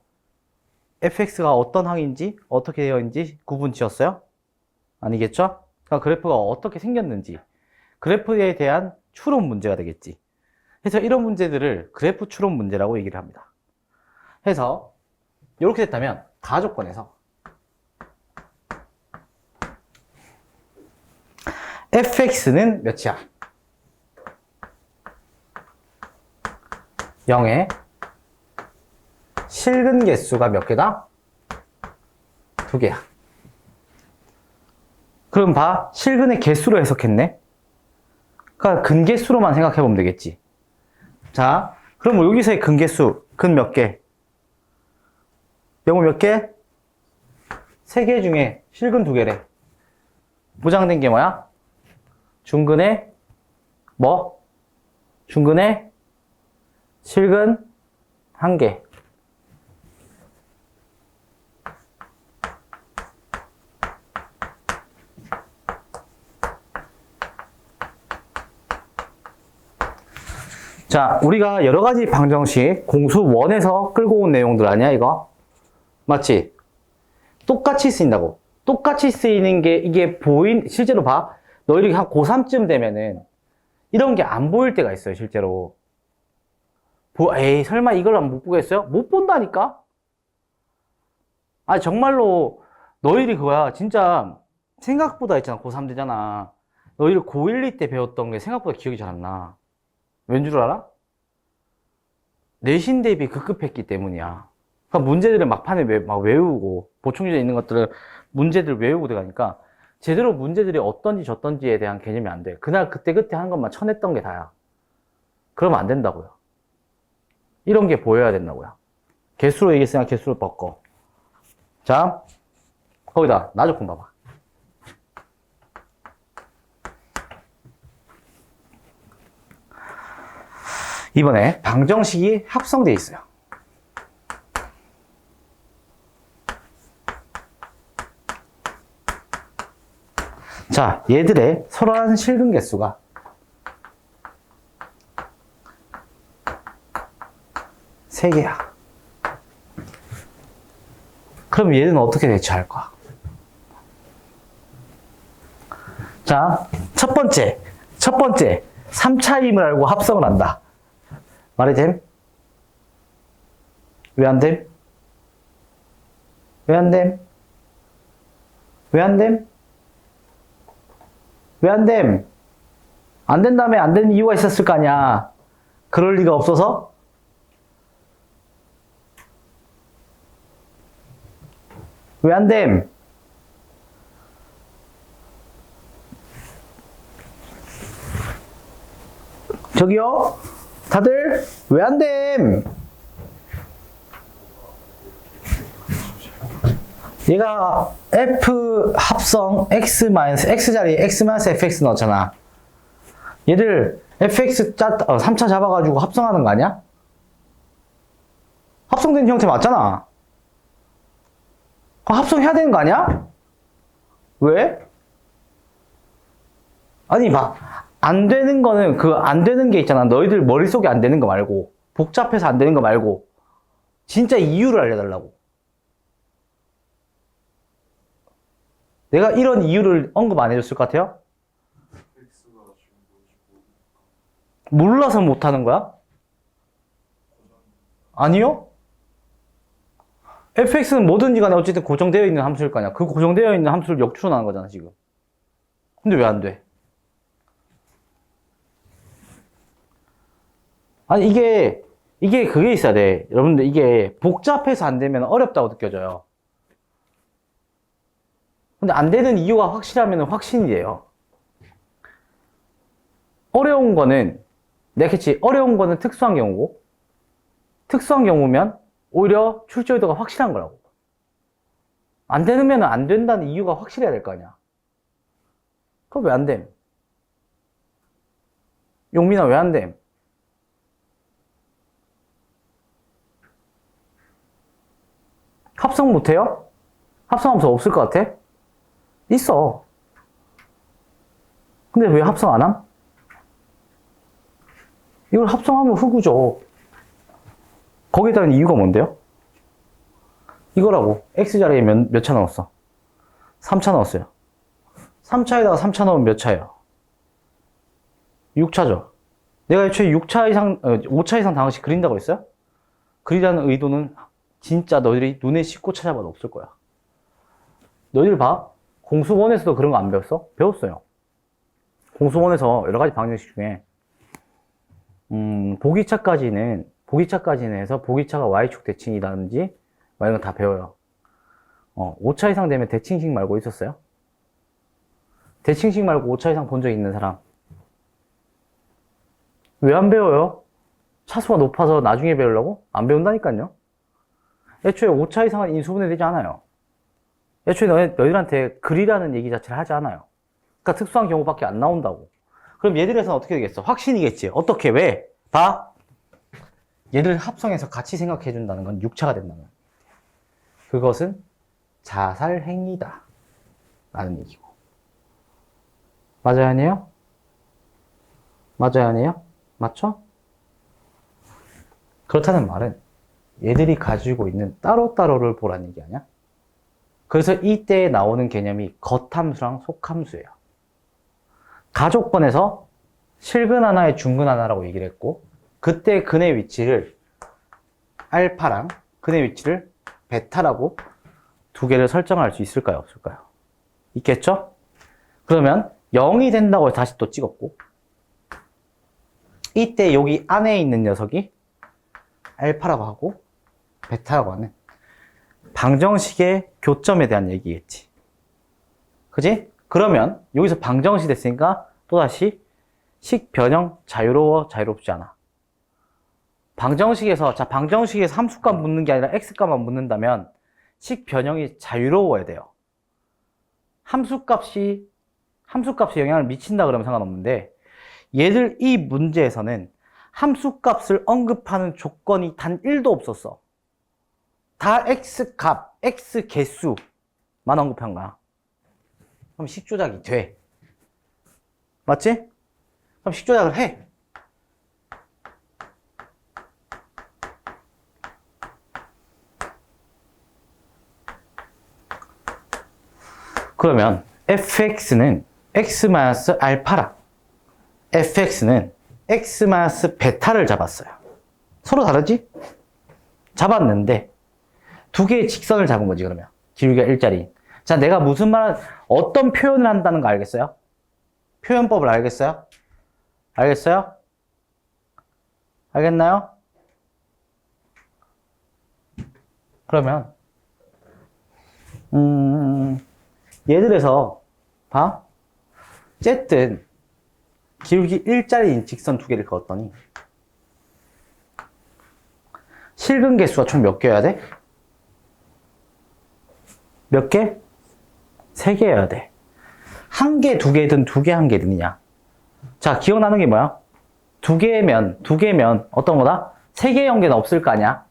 fx가 어떤 항인지, 어떻게 되어 있는지 구분 지었어요? 아니겠죠? 그러니까 그래프가 어떻게 생겼는지, 그래프에 대한 추론 문제가 되겠지. 그래서 이런 문제들을 그래프 추론 문제라고 얘기를 합니다. 해서 이렇게 됐다면 가조건에서 fx는 몇이야? 0에 실근 개수가 몇 개다? 2개야. 그럼 봐. 실근의 개수로 해석했네. 그러니까 근개수로만 생각해보면 되겠지. 자, 그럼 여기서의 근개수, 근 몇 개? 영어 몇 개? 3개 중에 실근 2개래. 무장된 게 뭐야? 중근의 뭐? 중근의 실근 1개. 자, 우리가 여러 가지 방정식 공수 1에서 끌고 온 내용들 아니야, 이거? 맞지? 똑같이 쓰인다고. 똑같이 쓰이는 게 이게 실제로 봐. 너희들이 한 고3쯤 되면은 이런 게 안 보일 때가 있어요, 실제로. 에이, 설마 이걸 못 보겠어요? 못 본다니까? 아, 정말로 너희들이 그거야. 진짜 생각보다 있잖아, 고3 되잖아. 너희들 고1, 2 때 배웠던 게 생각보다 기억이 잘 안 나. 왠 줄 알아? 내신 대비 급급했기 때문이야. 그러니까 문제들을 막판에 막 외우고, 보충지에 있는 것들을 문제들 외우고 들어가니까 제대로 문제들이 어떤지 저떤지에 대한 개념이 안 돼. 그날 그때 한 것만 쳐냈던 게 다야. 그러면 안 된다고요. 이런 게 보여야 된다고요. 개수로 얘기했으니까 개수로 바꿔. 자, 거기다 나 조건 봐봐. 이번에 방정식이 합성되어 있어요. 자, 얘들의 서로한 실근 개수가 3개야. 그럼 얘는 어떻게 대처할 거야? 자, 첫 번째 3차임을 알고 합성을 한다. 말이 됨? 왜 안 됨? 왜 안 됨? 왜 안 됨? 왜 안 됨? 안 된다며. 안 되는 이유가 있었을 거 아니야. 그럴 리가 없어서? 왜 안 됨? 저기요? 다들 왜 안 됨? 얘가 F 합성 X 자리에 X-FX 넣었잖아. 얘를 fx 3차 잡아가지고 합성하는 거 아니야? 합성된 형태 맞잖아. 합성해야 되는 거 아니야? 왜? 아니, 막, 안 되는 거는, 안 되는 게 있잖아. 너희들 머릿속에 안 되는 거 말고, 복잡해서 안 되는 거 말고, 진짜 이유를 알려달라고. 내가 이런 이유를 언급 안 해줬을 것 같아요? 몰라서 못하는 거야? 아니요? fx는 뭐든지 간에 어쨌든 고정되어 있는 함수일 거 아니야. 그 고정되어 있는 함수를 역추론하는 거잖아, 지금. 근데 왜 안 돼? 아니, 이게 그게 있어야 돼. 여러분들, 이게 복잡해서 안 되면 어렵다고 느껴져요. 근데 안 되는 이유가 확실하면 확신이 돼요. 어려운 거는, 내겠지. 어려운 거는 특수한 경우고, 특수한 경우면 오히려 출제의도가 확실한 거라고. 안 되면 안 된다는 이유가 확실해야 될 거 아니야. 그럼 왜 안 됨? 용민아, 왜 안 됨? 합성 못해요? 합성하면서 없을 것 같아? 있어. 근데 왜 합성 안 함? 이걸 합성하면 흑우죠. 거기에 따른 이유가 뭔데요? 이거라고. X자리에 몇 차 넣었어? 3차 넣었어요. 3차에다가 3차 넣으면 몇 차예요? 6차죠. 내가 애초에 6차 이상, 5차 이상 당시 그린다고 했어요? 그리라는 의도는 진짜 너희들이 눈에 씻고 찾아봐도 없을 거야. 너희들 봐. 공수원에서도 그런 거 안 배웠어? 배웠어요. 공수원에서 여러 가지 방정식 중에 보기차까지는 해서 보기차가 y축 대칭이라든지 이런 거 다 배워요. 5차 이상 되면 대칭식 말고 있었어요? 대칭식 말고 5차 이상 본 적 있는 사람? 왜 안 배워요? 차수가 높아서 나중에 배우려고? 안 배운다니까요. 애초에 5차 이상은 인수분해 되지 않아요. 애초에 너희들한테 글이라는 얘기 자체를 하지 않아요. 그러니까 특수한 경우밖에 안 나온다고. 그럼 얘들에서는 어떻게 되겠어? 확신이겠지. 어떻게? 왜? 봐. 얘들 합성해서 같이 생각해 준다는 건 6차가 된다는 거야. 그것은 자살행위다 라는 얘기고. 맞아요, 아니에요? 맞아요, 아니에요? 맞죠? 그렇다는 말은 얘들이 가지고 있는 따로따로를 보라는 얘기 아니야? 그래서 이때 나오는 개념이 겉함수랑 속함수예요. 가족번에서 실근 하나에 중근 하나라고 얘기를 했고, 그때 근의 위치를 알파랑 근의 위치를 베타라고 두 개를 설정할 수 있을까요? 없을까요? 있겠죠? 그러면 0이 된다고 다시 또 찍었고, 이때 여기 안에 있는 녀석이 알파라고 하고 베타라고 하는 방정식의 교점에 대한 얘기겠지. 그지? 그러면 여기서 방정식 됐으니까 또다시 식 변형 자유롭지 않아. 방정식에서 함수값 묻는 게 아니라 x값만 묻는다면 식 변형이 자유로워야 돼요. 함수값에 영향을 미친다 그러면 상관없는데, 얘들 이 문제에서는 함수값을 언급하는 조건이 단 1도 없었어. 다 x값, x개수만 언급한 거야. 그럼 식조작이 돼. 맞지? 그럼 식조작을 해. 그러면 fx는 x-알파랑 fx는 x-베타를 잡았어요. 서로 다르지? 잡았는데 두 개의 직선을 잡은 거지. 그러면 기울기가 일자리. 자, 내가 어떤 표현을 한다는 거 알겠어요? 표현법을 알겠어요? 알겠어요? 알겠나요? 그러면 얘들에서 봐. 어쨌든 기울기 일자리인 직선 두 개를 그었더니 실근 개수가 총 몇 개여야 돼? 몇 개? 3개여야 돼. 한 개, 두 개든 두 개, 한 개든이냐. 자, 기억나는 게 뭐야? 두 개면 어떤 거다? 세 개의 연계는 없을 거 아니야?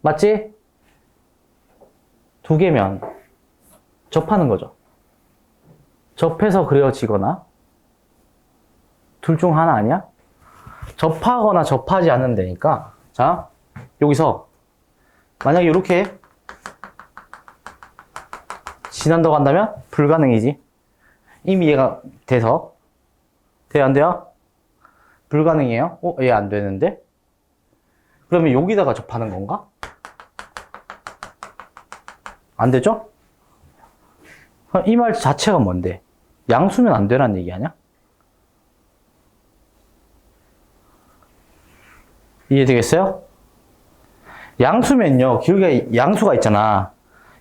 맞지? 두 개면 접하는 거죠. 접해서 그려지거나 둘 중 하나 아니야? 접하거나 접하지 않으면 되니까 자 여기서 만약에 이렇게 지난다고 한다면 불가능이지. 이미 얘가 돼서 돼요 안 돼요? 불가능해요. 얘 안 되는데? 그러면 여기다가 접하는 건가? 안 되죠? 이 말 자체가 뭔데? 양수면 안 되라는 얘기 아니야? 이해되겠어요? 양수면요, 기울기가 양수가 있잖아.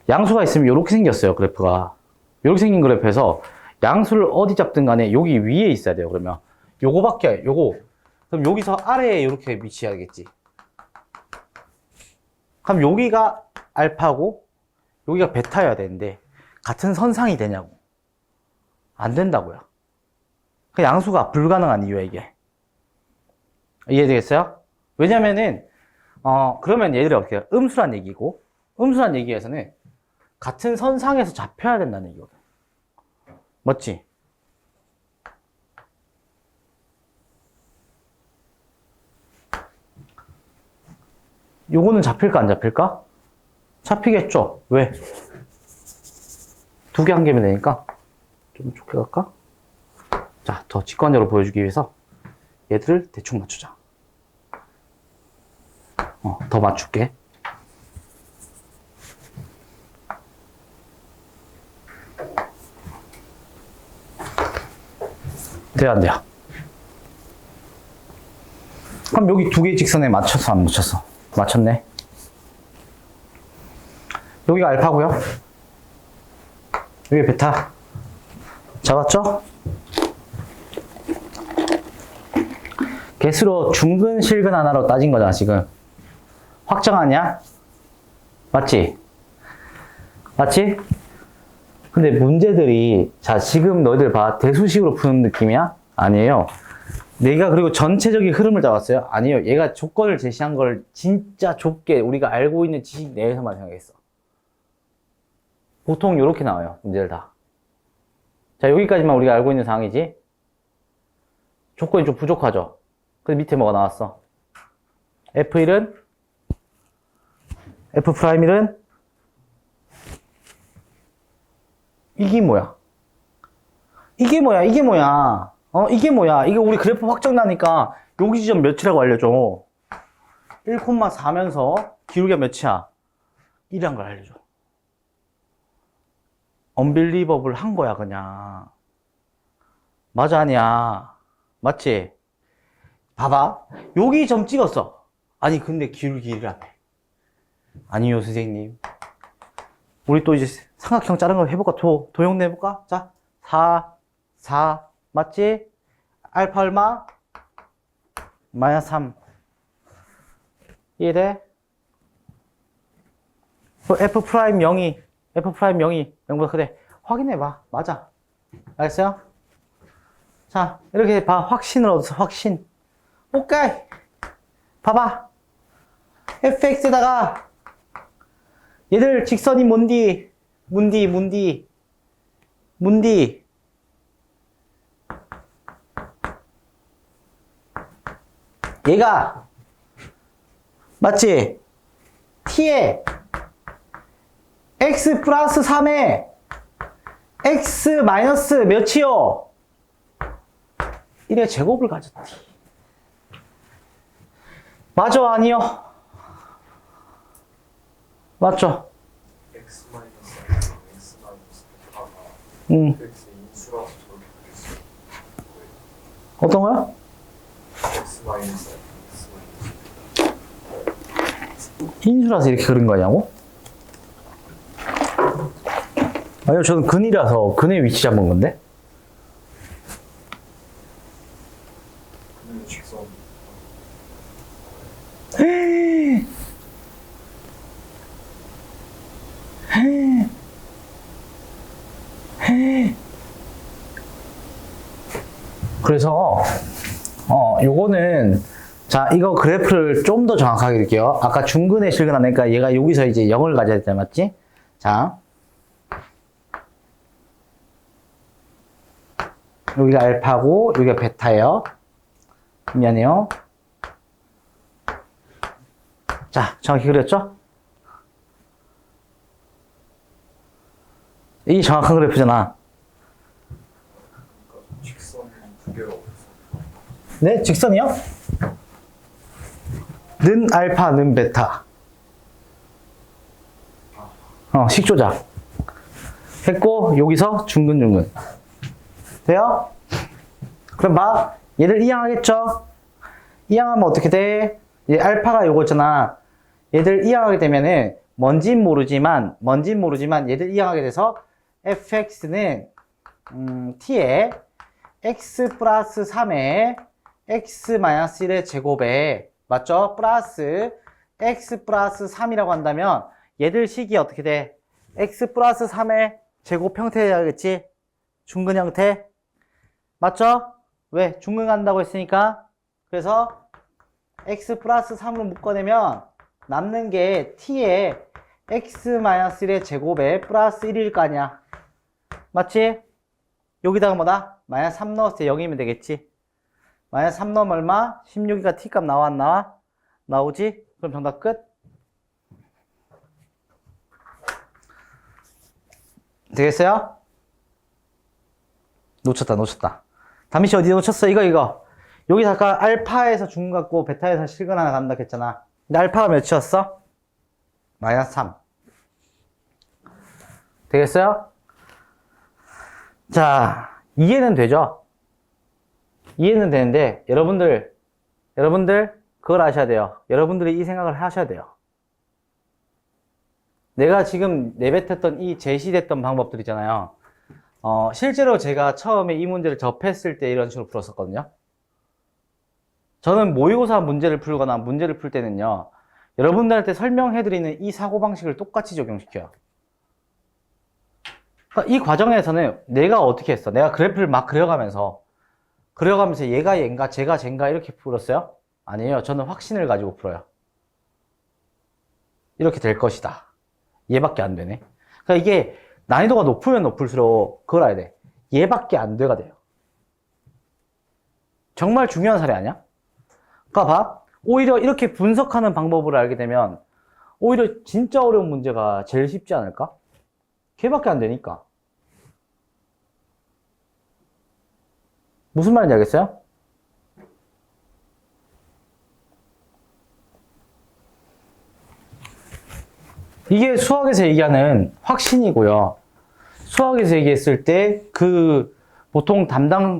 양수가 있으면 이렇게 생겼어요, 그래프가. 이렇게 생긴 그래프에서 양수를 어디 잡든 간에 여기 위에 있어야 돼요, 그러면. 그럼 여기서 아래에 이렇게 위치해야겠지. 그럼 여기가 알파고, 여기가 베타여야 되는데, 같은 선상이 되냐고. 안 된다고요. 그 양수가 불가능한 이유야, 이게. 이해되겠어요? 왜냐면은, 그러면 얘들이 어떻게 해요? 음수란 얘기고, 음수란 얘기에서는 같은 선상에서 잡혀야 된다는 얘기거든. 맞지? 요거는 잡힐까, 안 잡힐까? 잡히겠죠? 왜? 두 개 한 개면 되니까. 좀 좋게 갈까? 자, 더 직관적으로 보여주기 위해서 얘들을 대충 맞추자. 더 맞출게. 돼요, 안 돼요? 그럼 여기 두 개 직선에 맞췄어, 안 맞췄어? 맞췄네. 여기가 알파고요. 여기 베타. 잡았죠? 개수로 중근, 실근 하나로 따진 거잖아, 지금. 확정하냐? 맞지? 맞지? 근데 문제들이, 자, 지금 너희들 봐. 대수식으로 푸는 느낌이야? 아니에요. 내가 그리고 전체적인 흐름을 잡았어요? 아니에요. 얘가 조건을 제시한 걸 진짜 좁게 우리가 알고 있는 지식 내에서만 생각했어. 보통 이렇게 나와요, 문제들 다. 자, 여기까지만 우리가 알고 있는 상황이지? 조건이 좀 부족하죠? 근데 밑에 뭐가 나왔어? F1은? F'1은? 이게 뭐야? 이게 뭐야? 이게 뭐야? 이게 뭐야? 이게 우리 그래프 확정나니까 여기 지점 몇이라고 알려줘. 1,4면서 기울기가 몇이야? 1이란 걸 알려줘. 언빌리버블 한 거야, 그냥. 맞아, 아니야? 맞지? 봐봐. 여기 점 찍었어. 아니, 근데 기울기 1이라며. 아니요, 선생님. 우리 또 이제 삼각형 자른 거 해볼까? 도형 내볼까? 자, 4, 맞지? 알파 얼마? 마이너스 3. 이해돼? F 프라임 0이, F 프라임 0이 0보다 크대. 확인해봐. 맞아. 알겠어요? 자, 이렇게 봐. 확신을 얻어서 확신. 오케이. 봐봐. fx에다가 얘들 직선이 뭔디? 문디. 얘가 맞지? t에 x 플러스 3에 x 마이너스 몇이요? 1의 제곱을 가졌지. 맞아, 아니요? 맞죠? x 마이너스 x 마이너스 베타가 x 인수라서 저렇게 그릴 수 있는 거예요. 어떤 거요? x 마이너스 x 마이너스 인수라서 이렇게 그린 거냐고? 아니요, 저는 근이라서 근의 위치 잡은 건데? 그는 직선 그래서 요거는, 자, 이거 그래프를 좀 더 정확하게 그릴게요. 아까 중근의 실근 하니까 얘가 여기서 이제 0을 가져야 되잖아, 맞지? 자. 여기가 알파고, 여기가 베타예요. 미안해요. 자, 정확히 그렸죠? 이게 정확한 그래프잖아. 그러니까 직선 두 개가 없어. 네, 직선이요? 는 알파, 는 베타. 식조작. 했고, 여기서 중근. 돼요? 그럼 막, 얘를 이항하겠죠? 이항하면 어떻게 돼? 얘 알파가 요거잖아. 얘들 이항하게 되면은, 뭔진 모르지만 얘들 이항하게 돼서, fx는, t에, x 플러스 3에, x 마이너스 1의 제곱에, 맞죠? 플러스, x 플러스 3이라고 한다면, 얘들 식이 어떻게 돼? x 플러스 3의 제곱 형태야겠지? 중근 형태. 맞죠? 왜? 중근 간다고 했으니까. 그래서 x 플러스 3으로 묶어내면 남는 게 t에 x-1의 제곱에 플러스 1일 거 아니야. 맞지? 여기다가 뭐다? 마이너스 3 넣었을 때 0이면 되겠지? 마이너스 3 넣으면 얼마? 16이가 t값 나와 안 나와? 나오지? 그럼 정답 끝? 되겠어요? 놓쳤다. 담임씨 어디 놓쳤어? 이거. 여기서 아까 알파에서 중근 같고 베타에서 실근 하나 간다 했잖아. 근데 알파가 몇이었어? 마이너스 3. 되겠어요? 자, 이해는 되죠? 이해는 되는데 여러분들 그걸 아셔야 돼요. 여러분들이 이 생각을 하셔야 돼요. 내가 지금 내뱉었던 이 제시됐던 방법들 있잖아요. 실제로 제가 처음에 이 문제를 접했을 때 이런 식으로 풀었었거든요. 저는 모의고사 문제를 풀거나 문제를 풀 때는요, 여러분들한테 설명해드리는 이 사고방식을 똑같이 적용시켜요. 그러니까 이 과정에서는 내가 어떻게 했어? 내가 그래프를 막 그려가면서 얘가 얘인가, 쟤가 쟤인가 이렇게 풀었어요? 아니에요. 저는 확신을 가지고 풀어요. 이렇게 될 것이다. 얘밖에 안 되네. 그러니까 이게 난이도가 높으면 높을수록 그걸 알아야 돼. 얘밖에 안 돼가 돼요. 정말 중요한 사례 아니야? 그러니까 봐. 오히려 이렇게 분석하는 방법을 알게 되면 오히려 진짜 어려운 문제가 제일 쉽지 않을까? 걔밖에 안 되니까. 무슨 말인지 알겠어요? 이게 수학에서 얘기하는 확신이고요. 수학에서 얘기했을 때 보통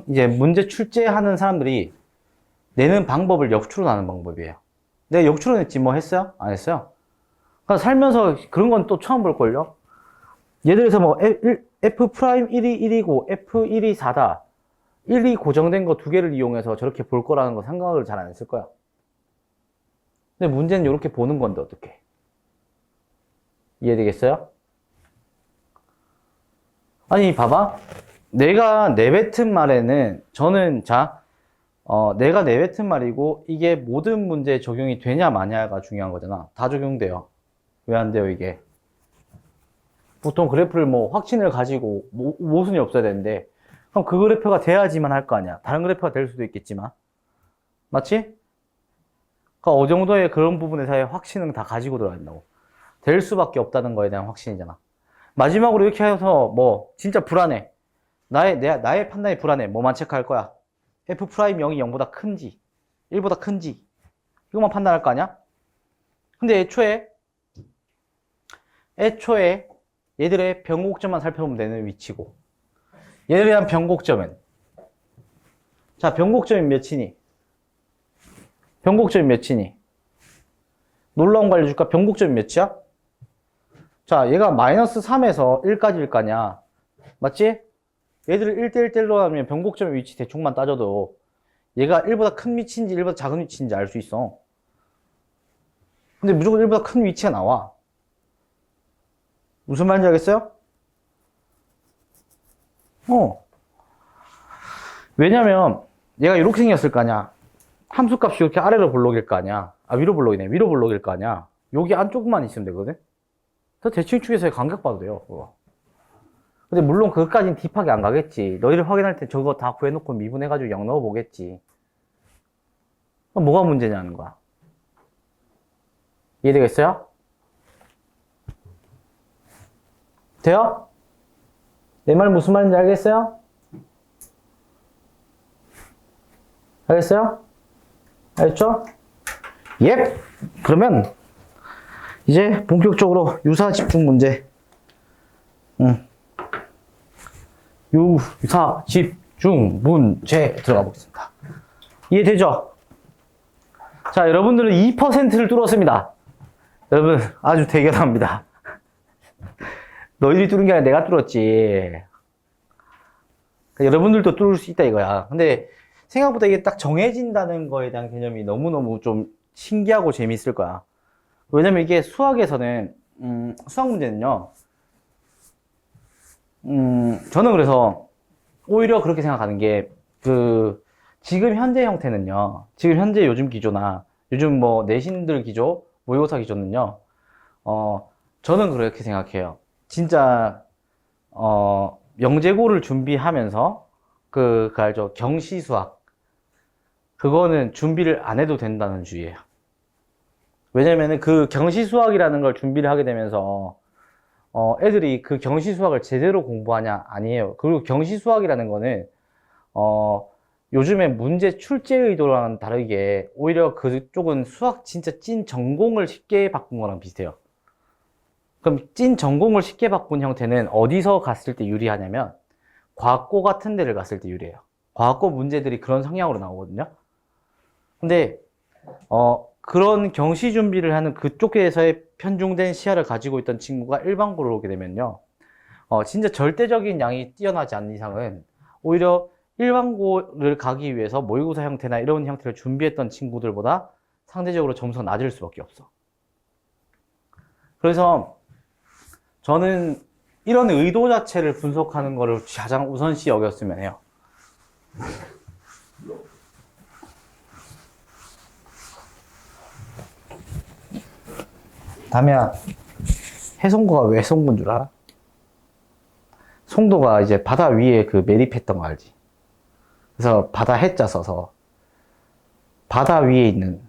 이제 문제 출제하는 사람들이 내는 방법을 역추론하는 방법이에요. 내가 역추론했지 뭐 했어요? 안 했어요? 그러니까 살면서 그런 건 또 처음 볼걸요? 예를 들어서 뭐 F'1이 1이고 F1이 4다. 1이 고정된 거 두 개를 이용해서 저렇게 볼 거라는 거 생각을 잘 안 했을 거야. 근데 문제는 이렇게 보는 건데 어떡해. 이해되겠어요? 아니 봐봐. 내가 내뱉은 말에는 저는 내가 내뱉은 말이고 이게 모든 문제에 적용이 되냐 마냐가 중요한 거잖아. 다 적용돼요. 왜 안 돼요 이게? 보통 그래프를 뭐 확신을 가지고 모순이 없어야 되는데 그럼 그 그래프가 돼야지만 할 거 아니야. 다른 그래프가 될 수도 있겠지만. 맞지? 그러니까 어느 정도의 그런 부분에서의 확신은 다 가지고 들어야 된다고. 될 수밖에 없다는 거에 대한 확신이잖아. 마지막으로 이렇게 해서 뭐 진짜 불안해. 나의 판단이 불안해. 뭐만 체크할 거야? F'0이 0보다 큰지 1보다 큰지 이것만 판단할 거 아니야? 근데 애초에 얘들의 변곡점만 살펴보면 되는 위치고 얘들에 대한 변곡점은 자 변곡점이 몇이니? 놀라운 거 알려줄까? 변곡점이 몇이야? 자, 얘가 마이너스 3에서 1까지일 거 아니야. 맞지? 얘들을 1대1대1로 하면 변곡점의 위치 대충만 따져도 얘가 1보다 큰 위치인지 1보다 작은 위치인지 알 수 있어. 근데 무조건 1보다 큰 위치가 나와. 무슨 말인지 알겠어요? 왜냐면 얘가 이렇게 생겼을 거 아니야. 함수값이 이렇게 아래로 볼록일 거 아니야. 아, 위로 볼록이네. 위로 볼록일 거 아니야. 여기 안쪽만 있으면 되거든. 그래서 대칭축에서의 간격 봐도 돼요, 그거. 근데 물론 그것까지는 딥하게 안 가겠지. 너희를 확인할 때 저거 다 구해놓고 미분해가지고 0 넣어보겠지. 그럼 뭐가 문제냐는 거야. 이해되겠어요? 돼요? 내 말 무슨 말인지 알겠어요? 알겠어요? 알겠죠? 예! 그러면 이제 본격적으로 유사 집중 문제. 유사 집중 문제 들어가 보겠습니다. 이해되죠? 자, 여러분들은 2%를 뚫었습니다. 여러분 아주 대견합니다. 너희들이 뚫은 게 아니라 내가 뚫었지. 여러분들도 뚫을 수 있다 이거야. 근데 생각보다 이게 딱 정해진다는 거에 대한 개념이 너무너무 좀 신기하고 재미있을 거야. 왜냐면 이게 수학에서는 수학 문제는요, 저는 그래서 오히려 그렇게 생각하는 게, 지금 현재 형태는요, 지금 현재 요즘 기조나 요즘 뭐 내신들 기조, 모의고사 기조는요, 저는 그렇게 생각해요. 진짜 영재고를 준비하면서 그 알죠? 경시수학, 그거는 준비를 안 해도 된다는 주의예요. 왜냐면은 그 경시수학이라는 걸 준비를 하게 되면서 애들이 그 경시수학을 제대로 공부하냐? 아니에요. 그리고 경시수학이라는 거는 요즘에 문제 출제 의도랑 다르게 오히려 그쪽은 수학 진짜 찐 전공을 쉽게 바꾼 거랑 비슷해요. 그럼 찐 전공을 쉽게 바꾼 형태는 어디서 갔을 때 유리하냐면 과학고 같은 데를 갔을 때 유리해요. 과학고 문제들이 그런 성향으로 나오거든요. 근데 그런 경시 준비를 하는 그쪽에서의 편중된 시야를 가지고 있던 친구가 일반고로 오게 되면요, 진짜 절대적인 양이 뛰어나지 않는 이상은 오히려 일반고를 가기 위해서 모의고사 형태나 이런 형태를 준비했던 친구들보다 상대적으로 점수가 낮을 수밖에 없어. 그래서 저는 이런 의도 자체를 분석하는 거를 가장 우선시 여겼으면 해요. 다미야, 해송도가 왜 송도인 줄 알아? 송도가 이제 바다 위에 그 매립했던 거 알지? 그래서 바다 해자 써서 바다 위에 있는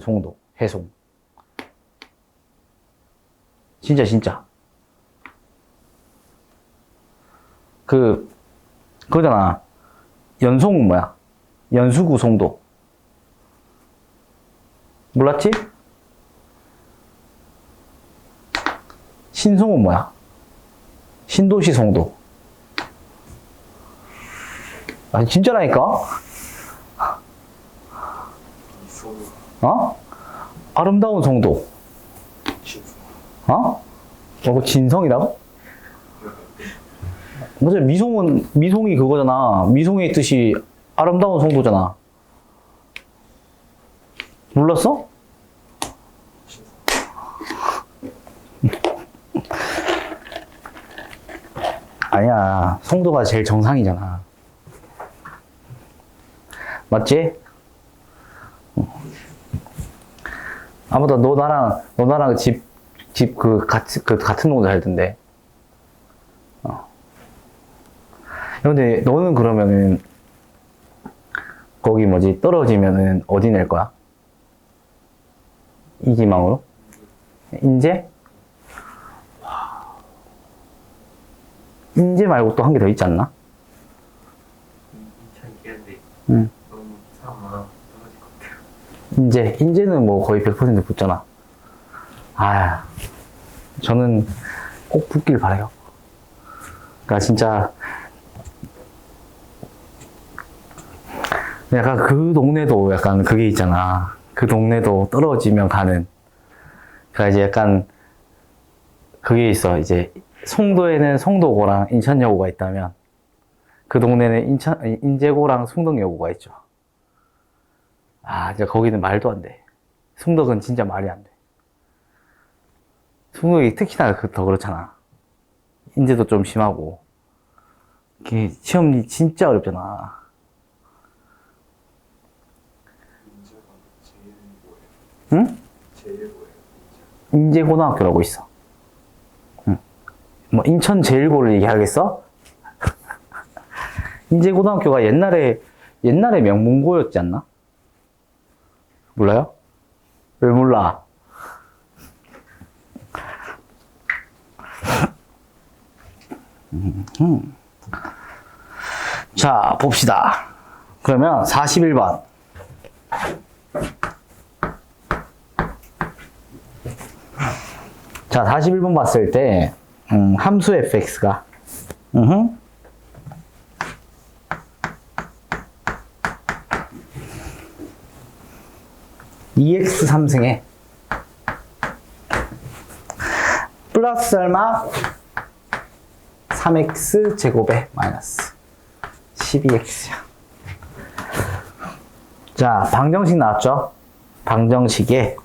송도, 해송. 진짜. 그거잖아. 연송은 뭐야? 연수구 송도. 몰랐지? 신송은 뭐야? 신도시 송도. 아니, 진짜라니까? 이송 아름다운 송도. 신송 그 진성이라고? 맞아, 미송이 그거잖아. 미송의 뜻이 아름다운 송도잖아. 몰랐어? 아니야, 송도가 제일 정상이잖아. 맞지? 아무튼 너 나랑 같은 동네 살던데. 근데 너는 그러면은 거기 떨어지면은 어디 낼 거야? 이기망으로? 인제? 인제 말고 또 한 개 더 있지 않나? 인천 있는데 응. 너무 사람 많아 떨어질 것 같아요. 인제는 뭐 거의 100% 붙잖아. 저는 꼭 붙길 바라요. 그러니까 진짜 약간 그 동네도 약간 그게 있잖아. 그 동네도 떨어지면 가는. 그러니까 이제 약간 그게 있어. 이제 송도에는 송도고랑 인천여고가 있다면 그 동네는 인제고랑 송덕여고가 있죠. 이제 거기는 말도 안 돼. 송덕은 진짜 말이 안 돼. 송덕이 특히나 더 그렇잖아. 인제도 좀 심하고. 이게 시험이 진짜 어렵잖아. 인제가 제일 뭐예요? 응? 제일 뭐예요? 인제고등학교라고 있어. 응. 뭐 인천 제일고를 얘기하겠어? 인제고등학교가 옛날에 명문고였지 않나? 몰라요? 왜 몰라? 자, 봅시다. 그러면 41번. 자, 41번 봤을 때, 함수 fx가, EX 3승에 플러스 얼마? 3x 제곱에 마이너스 12x야. 자, 방정식 나왔죠? 방정식에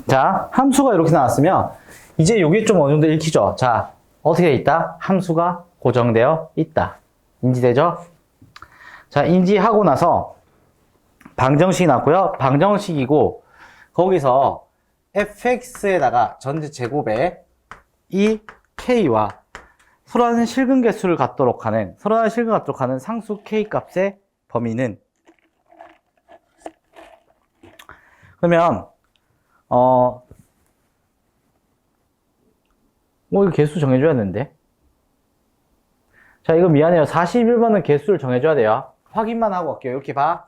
자, 함수가 이렇게 나왔으면 이제 요게 좀 어느 정도 읽히죠? 자, 어떻게 돼 있다? 함수가 고정되어 있다. 인지되죠? 자, 인지하고 나서 방정식이 나왔고요. 방정식이고 거기서 fx에다가 전체 제곱에 이 k와 서로 하는 실근 개수를 갖도록 하는 상수 k 값의 범위는 그러면 이거 개수 정해줘야 되는데. 자, 이거 미안해요. 41번은 개수를 정해줘야 돼요. 확인만 하고 갈게요. 이렇게 봐.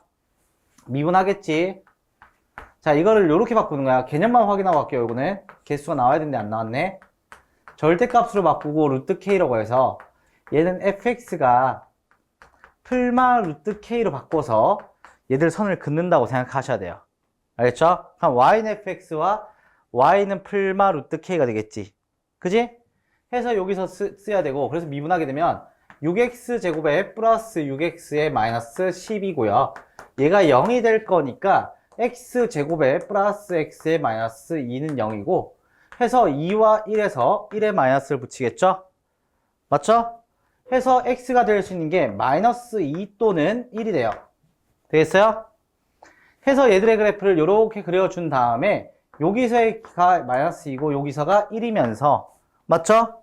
미분하겠지? 자, 이거를 이렇게 바꾸는 거야. 개념만 확인하고 갈게요. 이거는 개수가 나와야 되는데 안 나왔네. 절대값으로 바꾸고 루트 k라고 해서 얘는 fx가 풀마 루트 k로 바꿔서 얘들 선을 긋는다고 생각하셔야 돼요. 알겠죠? 그럼 y는 fx와 y는 풀마 루트 k가 되겠지. 그지? 해서 여기서 써야 되고, 그래서 미분하게 되면 6x 제곱에 플러스 6x에 마이너스 10이고요. 얘가 0이 될 거니까 x 제곱에 플러스 x에 마이너스 2는 0이고 해서 2와 1에서 1에 마이너스를 붙이겠죠? 맞죠? 해서 x가 될 수 있는 게 마이너스 2 또는 1이 돼요. 되겠어요? 해서 얘들의 그래프를 이렇게 그려준 다음에 여기서가 마이너스 2고 여기서가 1이면서 맞죠?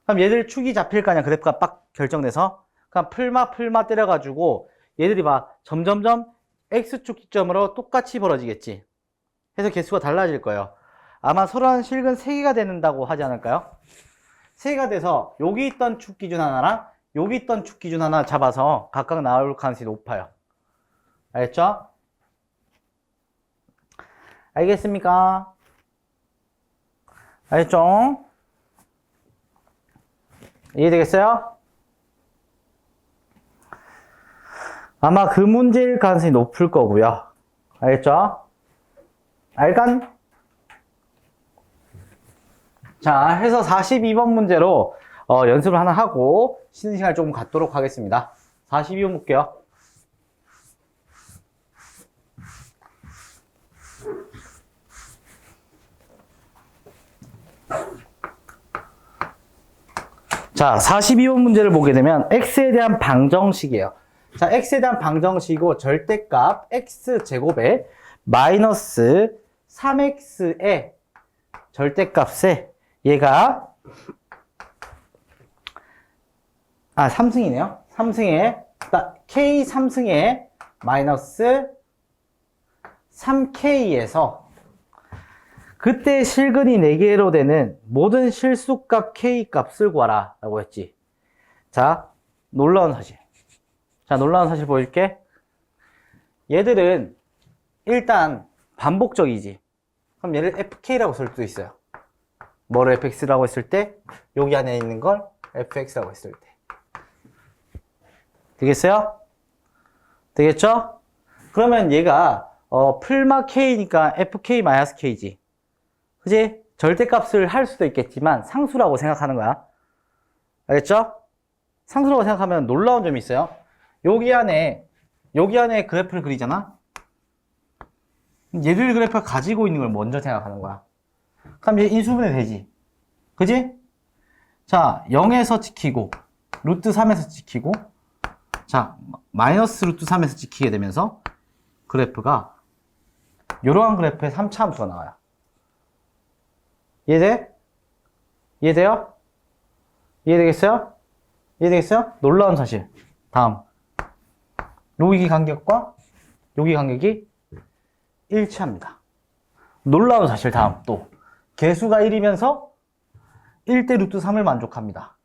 그럼 얘들 축이 잡힐 거 아니야. 그래프가 빡 결정돼서. 그럼 풀마 때려가지고 얘들이 막 점점점 x축 기점으로 똑같이 벌어지겠지. 해서 개수가 달라질 거예요. 아마 서로 한 실근 3개가 된다고 하지 않을까요? 3개가 돼서 여기 있던 축 기준 하나랑 여기 있던 축 기준 하나 잡아서 각각 나올 가능성이 높아요. 알겠죠? 알겠습니까? 알겠죠? 이해되겠어요? 아마 그 문제일 가능성이 높을 거고요. 알겠죠? 알간? 자, 해서 42번 문제로 연습을 하나 하고 쉬는 시간을 조금 갖도록 하겠습니다. 42번 볼게요. 자, 42번 문제를 보게 되면 x에 대한 방정식이에요. 자, x에 대한 방정식이고 절대값 x제곱에 마이너스 3x의 절대값에 얘가 3승이네요. 3승에 k 3승에 마이너스 3k에서 그때 실근이 4개로 되는 모든 실수값 k 값을 구하라 라고 했지. 자, 놀라운 사실. 자, 놀라운 사실 보여줄게. 얘들은 일단 반복적이지. 그럼 얘를 fk라고 쓸 수도 있어요. 뭐를 fx라고 했을 때? 여기 안에 있는 걸 fx라고 했을 때. 되겠어요? 되겠죠? 그러면 얘가 풀마 k니까 fk-k지. 그지? 절대값을 할 수도 있겠지만 상수라고 생각하는 거야. 알겠죠? 상수라고 생각하면 놀라운 점이 있어요. 여기 안에 그래프를 그리잖아? 얘들 그래프를 가지고 있는 걸 먼저 생각하는 거야. 그럼 얘 인수분해 되지. 그지? 자, 0에서 지키고, 루트 3에서 지키고, 자, 마이너스 루트 3에서 지키게 되면서 그래프가 이러한 그래프에 3차 함수가 나와요. 이해돼? 이해돼요? 이해되겠어요? 이해되겠어요? 놀라운 사실. 다음. 여기 간격과 여기 간격이 일치합니다. 놀라운 사실 다음 또. 개수가 1이면서 1대 루트 3을 만족합니다.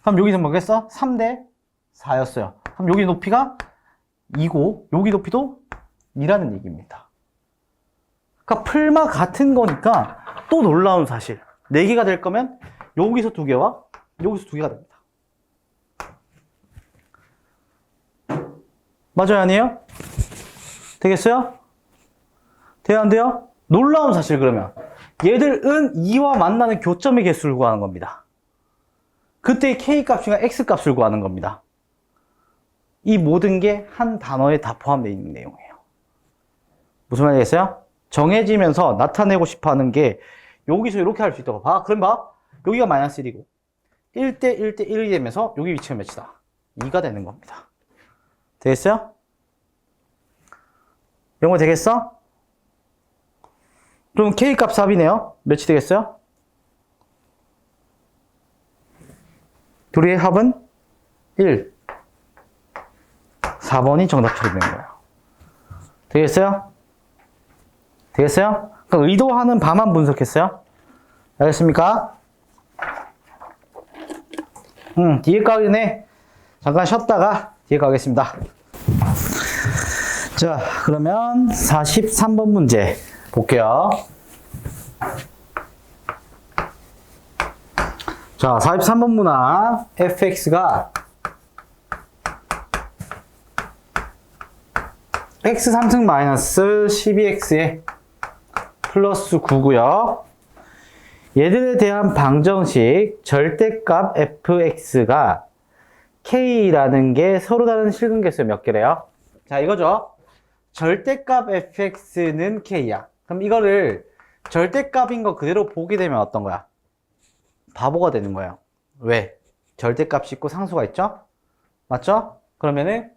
그럼 여기서 뭐겠어? 3대 4였어요. 그럼 여기 높이가 2고 여기 높이도 2라는 얘기입니다. 그러니까 풀마 같은 거니까 또 놀라운 사실. 4개가 될 거면 여기서 2개와 여기서 2개가 됩니다. 맞아요? 아니에요? 되겠어요? 돼요? 안 돼요? 놀라운 사실 그러면 얘들은 2와 만나는 교점의 개수를 구하는 겁니다. 그때 K값이나 X값을 구하는 겁니다. 이 모든 게 한 단어에 다 포함되어 있는 내용이에요. 무슨 말이겠어요? 정해지면서 나타내고 싶어 하는 게 여기서 이렇게 할 수 있다고 봐. 그럼 봐. 여기가 마이너스 1이고 1대 1대 1이 되면서 여기 위치가 몇이다? 2가 되는 겁니다. 되겠어요? 영어 되겠어? 그럼 K값 4이네요. 몇이 되겠어요? 둘의 합은 1. 4번이 정답 처리된 거예요. 되겠어요? 되겠어요? 그러니까 의도하는 바만 분석했어요. 알겠습니까? 뒤에 가기 전에 잠깐 쉬었다가 뒤에 가겠습니다. 자, 그러면 43번 문제 볼게요. 자, 43번 문항 fx가 x 3승 마이너스 12x에 플러스 9고요. 얘들에 대한 방정식 절대값 fx가 k라는 게 서로 다른 실근 개수 몇 개래요? 자, 이거죠. 절대값 fx는 k야. 그럼 이거를 절대값인 거 그대로 보게 되면 어떤 거야? 바보가 되는 거예요. 왜? 절대값이 있고 상수가 있죠? 맞죠? 그러면은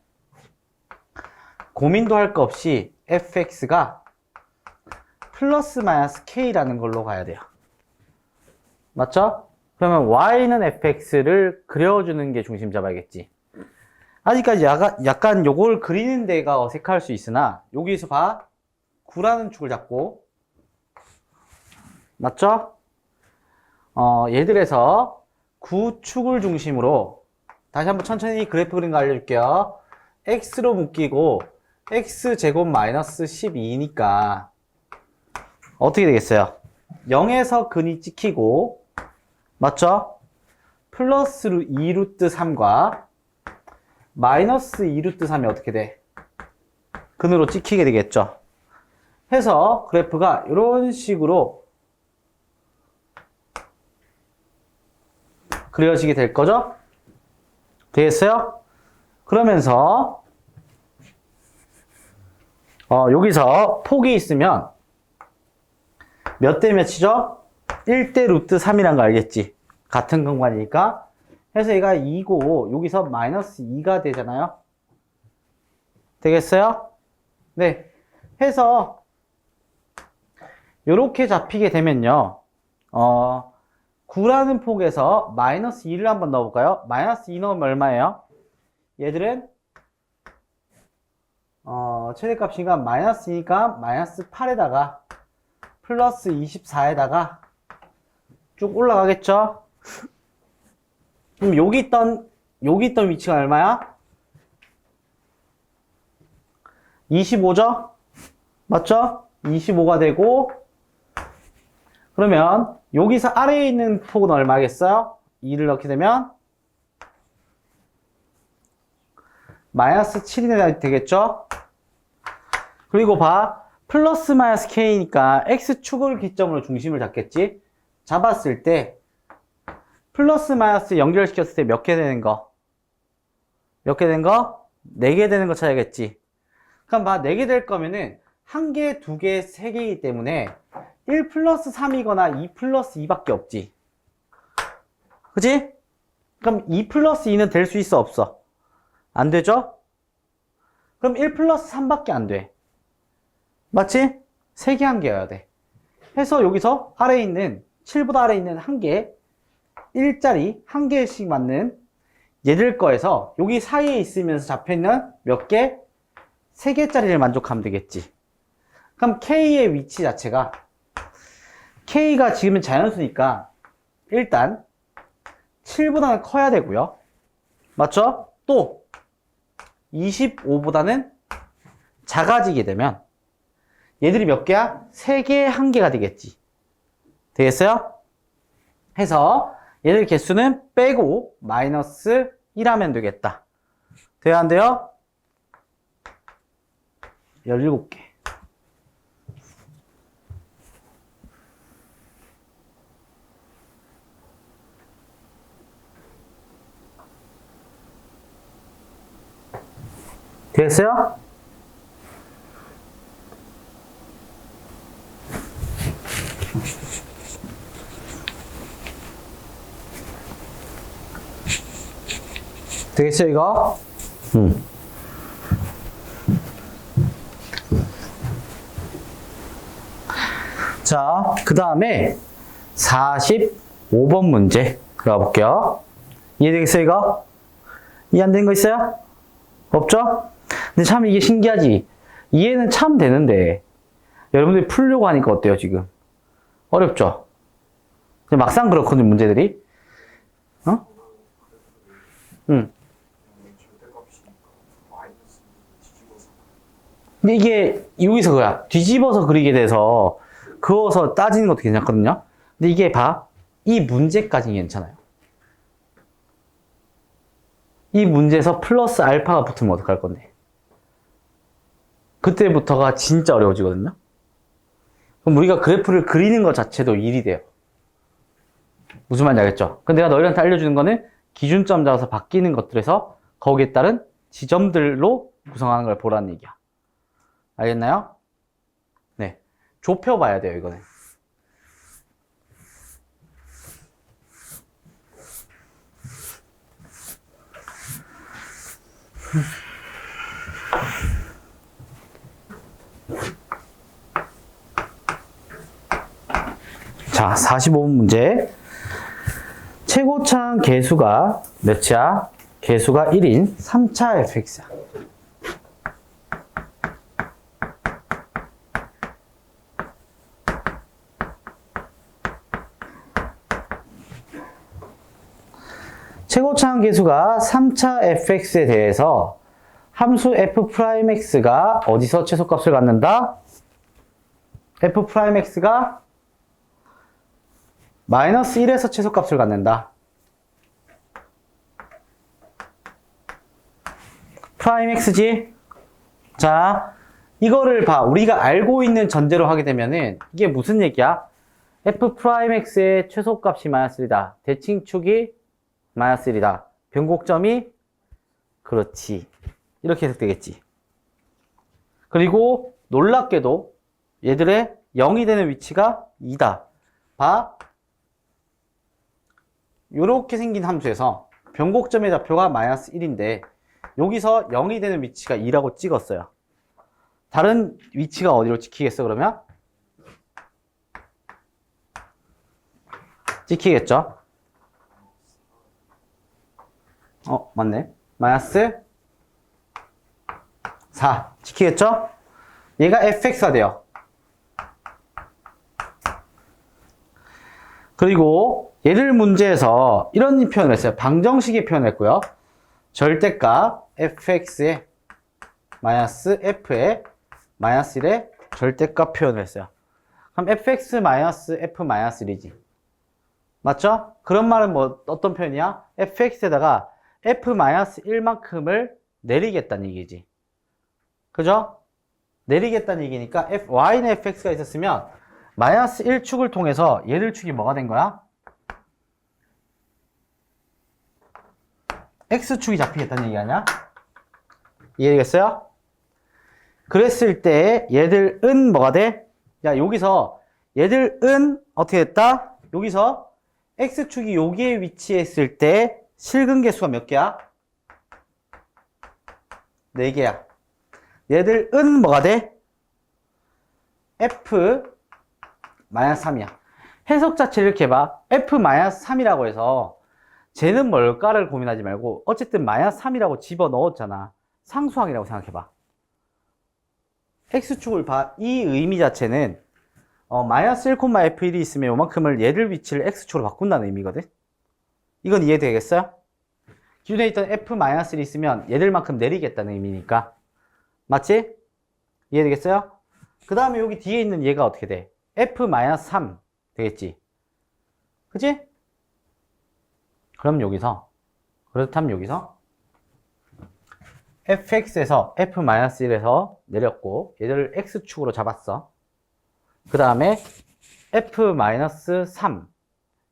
고민도 할 거 없이 fx가 플러스 마이너스 k라는 걸로 가야 돼요. 맞죠? 그러면 y는 fx를 그려주는 게 중심 잡아야겠지. 아직까지 약간 요걸 그리는 데가 어색할 수 있으나 여기서 봐. 9라는 축을 잡고 맞죠? 얘들에서 9축을 중심으로 다시 한번 천천히 그래프 그린 거 알려줄게요. x로 묶이고 x제곱 마이너스 12니까 어떻게 되겠어요? 0에서 근이 찍히고 맞죠? 플러스 2루트 3과 마이너스 2루트 3이 어떻게 돼? 근으로 찍히게 되겠죠? 해서 그래프가 이런 식으로 그려지게 될 거죠? 되겠어요? 그러면서 여기서 폭이 있으면 몇 대 몇이죠? 1대 루트 3이란 거 알겠지? 같은 공간이니까. 해서 얘가 2고 여기서 마이너스 2가 되잖아요. 되겠어요? 네. 해서 이렇게 잡히게 되면요. 9라는 폭에서 마이너스 2를 한번 넣어볼까요? 마이너스 2 넣으면 얼마예요? 얘들은 최대값이니까 마이너스 2니까 마이너스 8에다가 플러스 24에다가 쭉 올라가겠죠? 그럼 여기 있던 위치가 얼마야? 25죠? 맞죠? 25가 되고 그러면 여기서 아래에 있는 폭은 얼마겠어요? 2를 넣게 되면 마이너스 7이 되겠죠? 그리고 봐. 플러스 마이너스 k니까 x축을 기점으로 중심을 잡겠지? 잡았을 때 플러스 마이너스 연결시켰을 때 몇 개 되는 거? 몇 개 되는 거? 4개 되는 거 찾아야겠지? 그럼 봐. 4개 될 거면은 1개, 2개, 3개이기 때문에 1 플러스 3이거나 2 플러스 2밖에 없지. 그치? 그럼 2 플러스 2는 될 수 있어? 없어? 안 되죠? 그럼 1 플러스 3밖에 안 돼. 맞지? 3개 한 개여야 돼. 해서 여기서 아래에 있는 7보다 아래에 있는 한 개, 1짜리 한 개씩 맞는 얘들 거에서 여기 사이에 있으면서 잡혀있는 몇 개? 3개짜리를 만족하면 되겠지. 그럼 K의 위치 자체가 K가 지금은 자연수니까 일단 7보다는 커야 되고요. 맞죠? 또 25보다는 작아지게 되면 얘들이 몇 개야? 3개, 1개가 되겠지. 되겠어요? 해서 얘들 개수는 빼고 마이너스 1하면 되겠다. 돼야 안 돼요? 17개. 되겠어요? 되겠어요, 이거? 자, 그 다음에 45번 문제 들어가 볼게요. 이해되겠어요, 이거? 이해 안 되는 거 있어요? 없죠? 근데 참 이게 신기하지? 이해는 참 되는데 여러분들이 풀려고 하니까 어때요, 지금? 어렵죠? 막상 그렇거든, 문제들이. 어? 응. 절대값이니까 마이너스 뒤집어서. 근데 이게 여기서 그거야. 뒤집어서 그리게 돼서 그어서 따지는 것도 괜찮거든요. 근데 이게 봐. 이 문제까지는 괜찮아요. 이 문제에서 플러스 알파가 붙으면 어떡할 건데? 그때부터가 진짜 어려워지거든요. 그럼 우리가 그래프를 그리는 것 자체도 일이 돼요. 무슨 말인지 알겠죠? 근데 내가 너희한테 알려주는 거는 기준점 잡아서 바뀌는 것들에서 거기에 따른 지점들로 구성하는 걸 보라는 얘기야. 알겠나요? 네. 좁혀봐야 돼요, 이거는. 자, 45번 문제. 최고차항 개수가 몇이야? 개수가 1인 3차 fx야. 최고차항 개수가 3차 fx에 대해서 함수 f'x가 어디서 최소값을 갖는다? f'x가 마이너스 1에서 최소값을 갖는다. 프라임 x지? 자, 이거를 봐. 우리가 알고 있는 전제로 하게 되면은 이게 무슨 얘기야? f'x의 최소값이 마이너스 1이다. 대칭축이 마이너스 1이다. 변곡점이 그렇지. 이렇게 해석되겠지. 그리고 놀랍게도 얘들의 0이 되는 위치가 2다. 봐. 요렇게 생긴 함수에서 변곡점의 좌표가 마이너스 1인데 여기서 0이 되는 위치가 2라고 찍었어요. 다른 위치가 어디로 찍히겠어, 그러면? 찍히겠죠? 맞네. 마이너스 4. 찍히겠죠? 얘가 fx가 돼요. 그리고 얘를 문제에서 이런 표현을 했어요. 방정식의 표현을 했고요. 절대값 fx의 마이너스 f의 마이너스 1의 절대값 표현을 했어요. 그럼 fx 마이너스 f 마이너스 1이지. 맞죠? 그런 말은 뭐 어떤 표현이야? fx에다가 f 마이너스 1만큼을 내리겠다는 얘기지. 그죠? 내리겠다는 얘기니까 y는 fx가 있었으면 마이너스 1축을 통해서 얘들 축이 뭐가 된 거야? x축이 잡히겠다는 얘기 아니야? 이해되겠어요? 그랬을 때 얘들은 뭐가 돼? 야, 여기서 얘들은 어떻게 됐다? 여기서 x축이 여기에 위치했을 때 실근 개수가 몇 개야? 4개야. 얘들은 뭐가 돼? F-3이야. 해석 자체를 이렇게 해봐. F-3이라고 해서 쟤는 뭘까를 고민하지 말고 어쨌든 -3이라고 집어 넣었잖아. 상수항이라고 생각해봐. X축을 봐. 이 의미 자체는 -1,F1이 있으면 요만큼을 얘들 위치를 X축으로 바꾼다는 의미거든. 이건 이해되겠어요? 기존에 있던 F-1이 있으면 얘들만큼 내리겠다는 의미니까. 맞지? 이해되겠어요? 그 다음에 여기 뒤에 있는 얘가 어떻게 돼? F-3 되겠지? 그치? 그럼 여기서 그렇다면 여기서 fx에서 f-1에서 내렸고 얘들을 x축으로 잡았어. 그 다음에 f-3의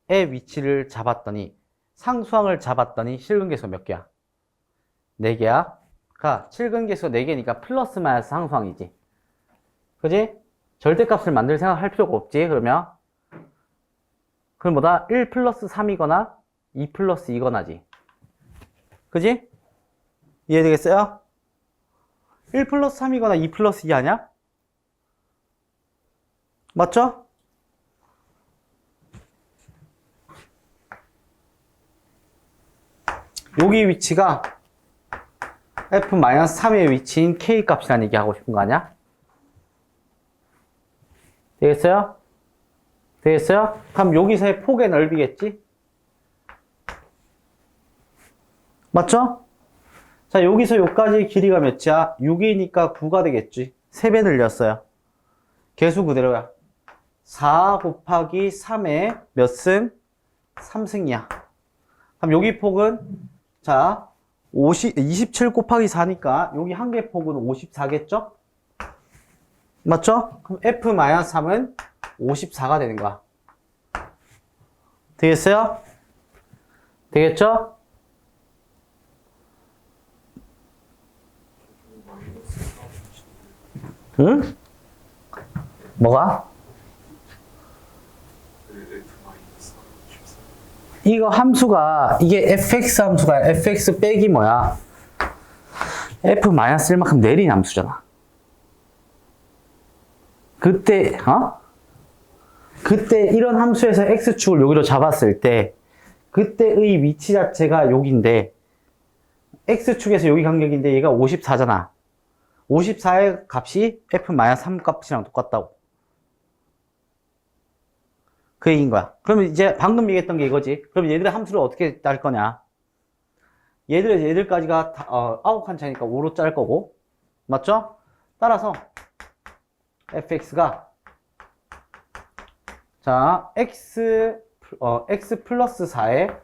위치를 잡았더니 상수항을 잡았더니 실근계수 몇 개야? 4개야. 그러니까 실근계수 4개니까 플러스 마이너스 상수항이지. 그지? 절대값을 만들 생각할 필요가 없지. 그러면 그럼 뭐다? 1 플러스 3이거나 2 플러스 2거나지. 그지? 이해되겠어요? 1 플러스 3이거나 2 플러스 2 아냐? 맞죠? 여기 위치가 f-3의 위치인 k 값이라는 얘기 하고 싶은 거 아니야? 되겠어요? 되겠어요? 그럼 여기서의 폭의 넓이겠지? 맞죠? 자, 여기서 여기까지 길이가 몇이야? 6이니까 9가 되겠지. 3배 늘렸어요. 개수 그대로야. 4 곱하기 3의 몇 승? 3승이야. 그럼 여기 폭은 자 27 곱하기 4니까 여기 한 개 폭은 54겠죠? 맞죠? 그럼 f-3은 54가 되는 거야. 되겠어요? 되겠죠? 응? 뭐가? 이거 함수가 이게 fx 함수가 fx 빼기 뭐야? f-1만큼 내린 함수잖아. 그때 그때 이런 함수에서 x축을 여기로 잡았을 때 그때의 위치 자체가 여기인데 x축에서 여기 간격인데 얘가 54잖아. 54의 값이 f-3 값이랑 똑같다고. 그 얘기인 거야. 그러면 이제 방금 얘기했던 게 이거지. 그럼 얘들의 함수를 어떻게 짤 거냐? 얘들까지가 9칸 차니까 5로 짤 거고. 맞죠? 따라서 fx가 자 x 플러스 4의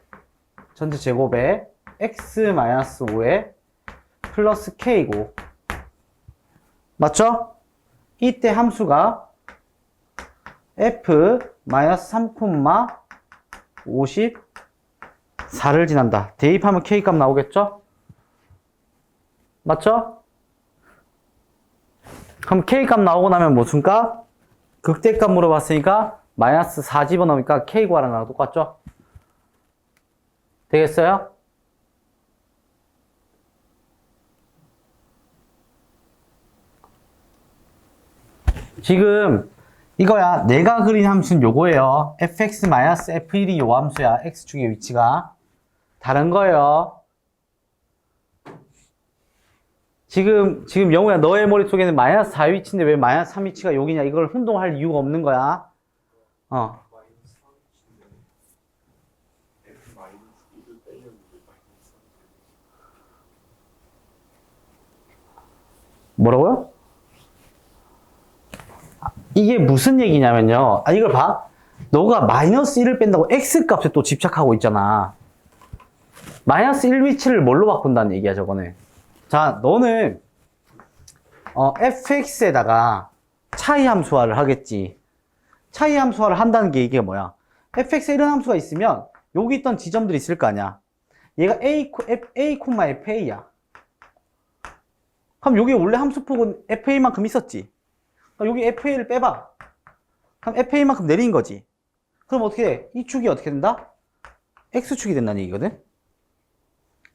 전체 제곱에 x 마이너스 5의 플러스 k고. 맞죠? 이때 함수가 f-3,54를 지난다. 대입하면 k값 나오겠죠? 맞죠? 그럼 k값 나오고 나면 무슨 값? 극대값 물어봤으니까 마이너스 4 집어넣으니까 k 구하는 거랑 똑같죠? 되겠어요? 지금 이거야. 내가 그린 함수는 요거예요. fx-f1이 요 함수야. x축의 위치가 다른 거예요. 지금 영우야, 너의 머릿속에는 마이너스 4 위치인데 왜 마이너스 3 위치가 여기냐? 이걸 혼동할 이유가 없는 거야. 뭐라고요? 이게 무슨 얘기냐면요. 이걸 봐. 너가 마이너스 1을 뺀다고 x값에 또 집착하고 있잖아. 마이너스 1 위치를 뭘로 바꾼다는 얘기야, 저거는. 자, 너는 fx에다가 차이 함수화를 하겠지. 차이 함수화를 한다는 게 이게 뭐야? fx에 이런 함수가 있으면 여기 있던 지점들이 있을 거 아니야. 얘가 a,fa야. 그럼 여기 원래 함수폭은 fa만큼 있었지. 여기 fa를 빼봐. 그럼 fa만큼 내린 거지. 그럼 어떻게 돼? 이 축이 어떻게 된다? x축이 된다는 얘기거든.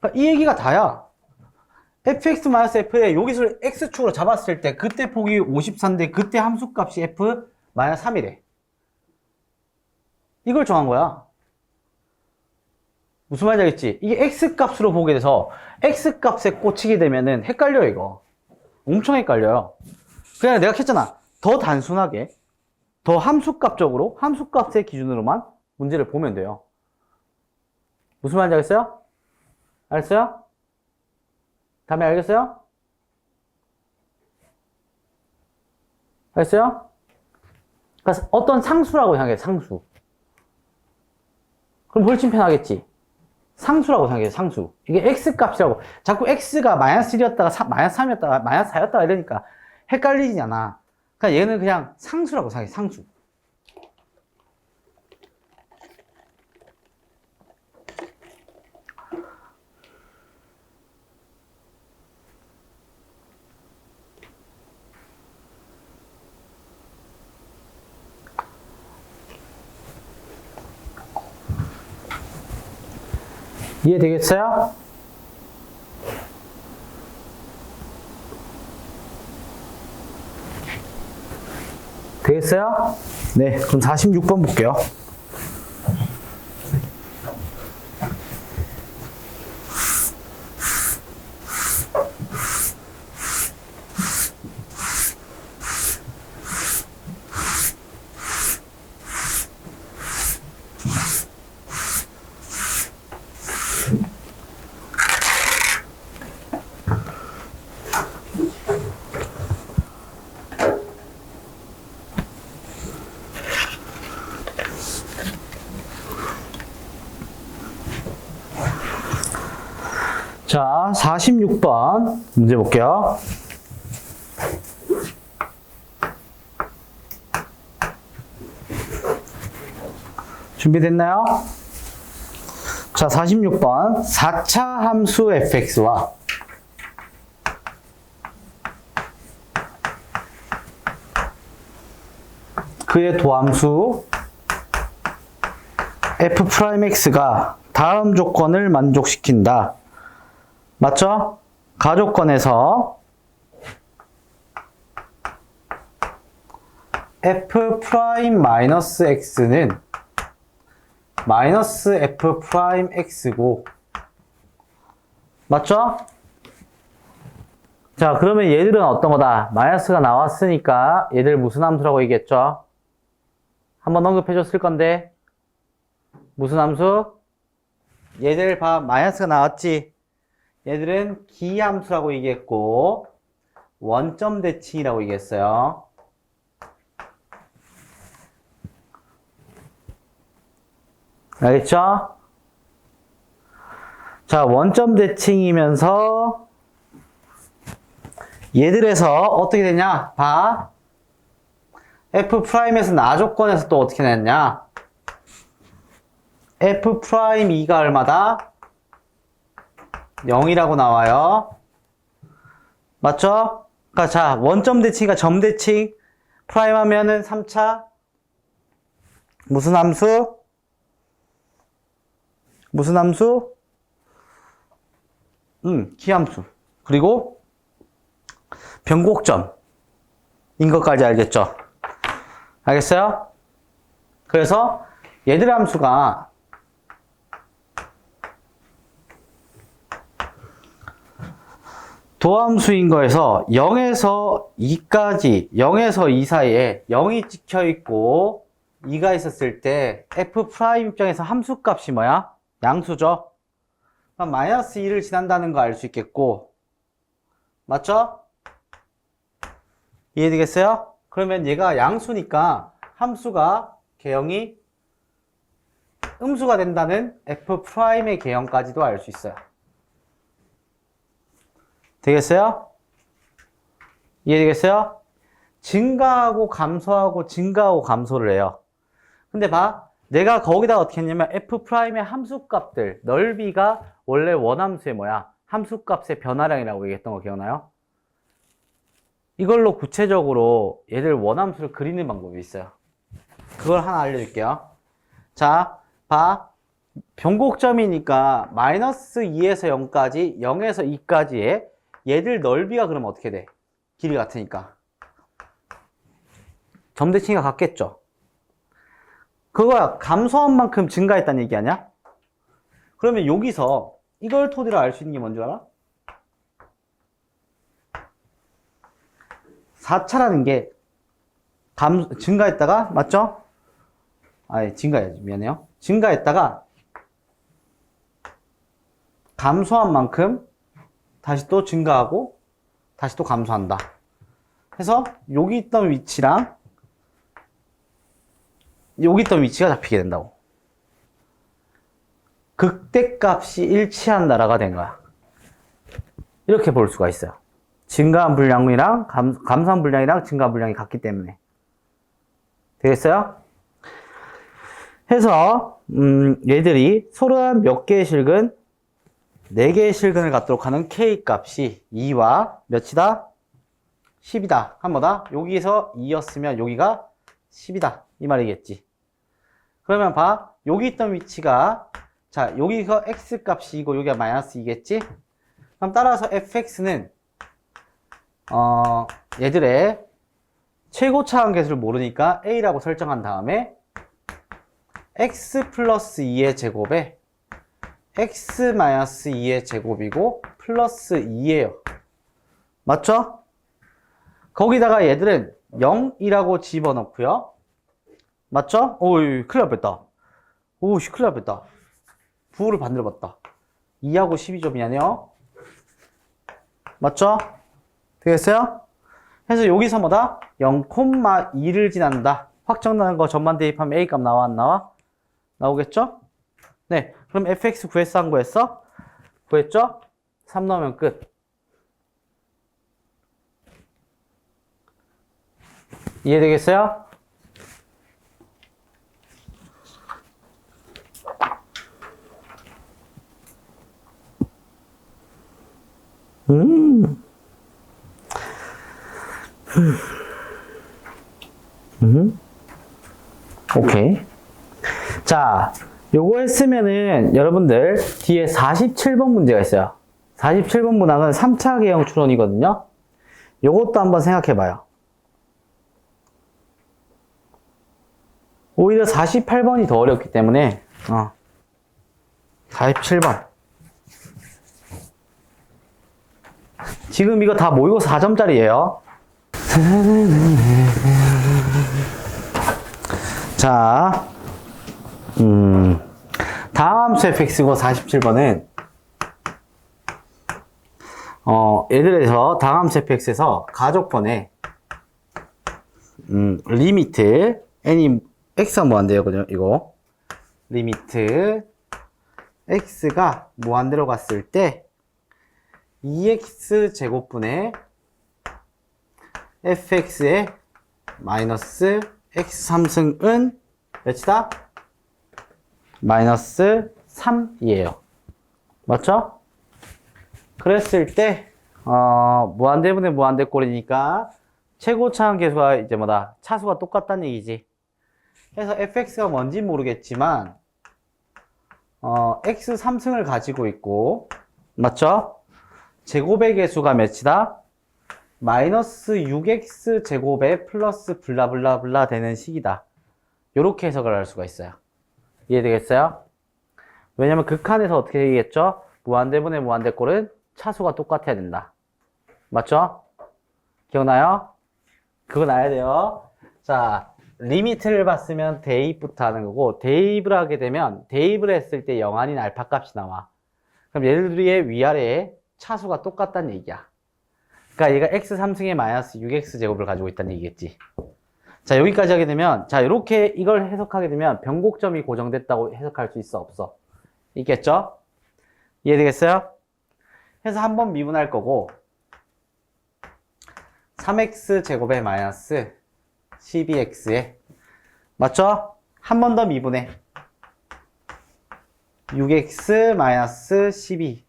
그러니까 이 얘기가 다야. fx-f의 여기서 x축으로 잡았을 때 그때 폭이 54인데 그때 함수값이 f-3이래. 이걸 정한 거야. 무슨 말인지 알겠지? 이게 x값으로 보게 돼서 x값에 꽂히게 되면은 헷갈려 이거. 엄청 헷갈려요. 그냥 내가 했잖아. 더 단순하게 더 함수값적으로 함수값의 기준으로만 문제를 보면 돼요. 무슨 말인지 알겠어요? 알겠어요? 다음에 알겠어요? 알겠어요? 그러니까 어떤 상수라고 생각해, 상수. 그럼 훨씬 편하겠지. 상수라고 생각해, 상수. 이게 x값이라고. 자꾸 x가 마이너스 1이었다가 마이너스 3이었다가 마이너스 4였다가 이러니까 헷갈리지 않아. 그러니까 얘는 그냥 상수라고 생각해, 상수. 이해되겠어요? 되겠어요? 네, 그럼 46번 볼게요. 자, 46번 문제 볼게요. 준비됐나요? 자, 46번 4차 함수 fx와 그의 도함수 f'x가 다음 조건을 만족시킨다. 맞죠? 가조건에서 f'-x는 마이너스 f'x고 맞죠? 자, 그러면 얘들은 어떤 거다? 마이너스가 나왔으니까 얘들 무슨 함수라고 얘기했죠? 한번 언급해 줬을 건데 무슨 함수? 얘들 봐, 마이너스가 나왔지? 얘들은 기함수라고 얘기했고 원점 대칭이라고 얘기했어요. 알겠죠? 자, 원점 대칭이면서 얘들에서 어떻게 되냐? 봐. F'에서 나조건에서 또 어떻게 됐냐? F'E가 얼마다? 0이라고 나와요. 맞죠? 그러니까 자, 원점 대칭이니까 점 대칭. 프라임 하면은 3차. 무슨 함수? 무슨 함수? 기함수. 그리고 변곡점인 것까지 알겠죠? 알겠어요? 그래서 얘들 함수가 도함수인 거에서 0에서 2까지, 0에서 2 사이에 0이 찍혀 있고 2가 있었을 때 f' 입장에서 함수값이 뭐야? 양수죠? 그럼 마이너스 2를 지난다는 거 알 수 있겠고 맞죠? 이해되겠어요? 그러면 얘가 양수니까 함수가 개형이 음수가 된다는 f'의 개형까지도 알 수 있어요. 되겠어요? 이해되겠어요? 증가하고 감소하고 증가하고 감소를 해요. 근데 봐. 내가 거기다 어떻게 했냐면 f'의 함수값들 넓이가 원래 원함수의 뭐야? 함수값의 변화량이라고 얘기했던 거 기억나요? 이걸로 구체적으로 얘들 원함수를 그리는 방법이 있어요. 그걸 하나 알려줄게요. 자, 봐. 변곡점이니까 마이너스 2에서 0까지, 0에서 2까지의 얘들 넓이가 그러면 어떻게 돼? 길이 같으니까. 점대칭이가 같겠죠? 그거야, 감소한 만큼 증가했다는 얘기 아니야? 그러면 여기서 이걸 토대로 알 수 있는 게 뭔 줄 알아? 4차라는 게 증가했다가, 맞죠? 아니, 증가해야지. 미안해요. 증가했다가 감소한 만큼 다시 또 증가하고 다시 또 감소한다. 그래서 여기 있던 위치랑 여기 있던 위치가 잡히게 된다고. 극대값이 일치한다라가 된 거야. 이렇게 볼 수가 있어요. 증가한 분량이랑 감소한 분량이랑 증가한 분량이 같기 때문에. 되겠어요? 해서 얘들이 서로 한 몇 개의 실근? 4개의 실근을 갖도록 하는 K 값이 2와 몇이다? 10이다. 한 번다. 여기에서 2였으면 여기가 10이다. 이 말이겠지. 그러면 봐. 여기 있던 위치가 자, 여기가 X 값이고 여기가 마이너스 2겠지? 그럼 따라서 fx는 얘들의 최고차항 계수를 모르니까 a라고 설정한 다음에 x 플러스 2의 제곱에 x 마이너스 2의 제곱이고 플러스 2예요. 맞죠? 거기다가 얘들은 0이라고 집어넣고요. 맞죠? 오이, 큰일 날 뻔했다. 오씨, 큰일 날 뻔했다. 부호를 반대로 봤다. 2하고 12죠, 미안해요. 맞죠? 되겠어요? 그래서 여기서 뭐다? 0,2를 지난다. 확정나는 거 전만 대입하면 A 값 나와, 안 나와? 나오겠죠? 네. 그럼 fx 구했어, 안 구했어? 구했죠? 3 넣으면 끝. 이해되겠어요? 오케이. 자, 요거 했으면은 여러분들 뒤에 47번 문제가 있어요. 47번 문항은 3차 계형 추론이거든요. 요것도 한번 생각해 봐요. 오히려 48번이 더 어렵기 때문에 47번. 지금 이거 다 모이고 4점짜리예요. 자, 다음 함수 fx고 47번은 얘들에서 다음 함수 fx에서 가족번에 리미트 n이 x가 무한대요, 그죠? 이거 리미트 x가 무한대로 갔을 때 2x 제곱분의 fx의 마이너스 x 3승은 몇이다? 마이너스 3이에요. 맞죠? 그랬을 때 무한대분의 무한대꼴이니까 최고차항 계수가 이제 뭐다? 차수가 똑같다는 얘기지. 그래서 fx가 뭔지 모르겠지만 x 3승을 가지고 있고, 맞죠? 제곱의 개수가 몇이다? 마이너스 6x 제곱에 플러스 블라블라블라 되는 식이다. 요렇게 해석을 할 수가 있어요. 이해되겠어요? 왜냐면 극한에서 어떻게 되겠죠? 무한대분의 무한대꼴은 차수가 똑같아야 된다. 맞죠? 기억나요? 그거 나야 돼요. 자, 리미트를 봤으면 대입부터 하는 거고, 대입을 하게 되면 대입을 했을 때 0 아닌 알파 값이 나와. 그럼 얘들의 위아래에 차수가 똑같다는 얘기야. 그러니까 얘가 x 3승의 마이너스 6x 제곱을 가지고 있다는 얘기겠지. 자, 여기까지 하게 되면, 자, 이렇게 이걸 해석하게 되면 변곡점이 고정됐다고 해석할 수 있어, 없어? 있겠죠? 이해되겠어요? 해서 한번 미분할 거고, 3x 제곱에 마이너스 12x에, 맞죠? 한 번 더 미분해. 6x 마이너스 12는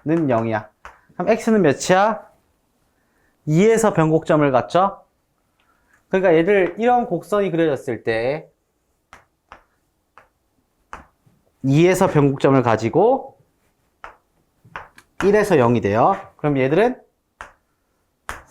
0이야. 그럼 x는 몇이야? 2에서 변곡점을 갖죠? 그러니까 얘들 이런 곡선이 그려졌을 때 2에서 변곡점을 가지고 1에서 0이 돼요. 그럼 얘들은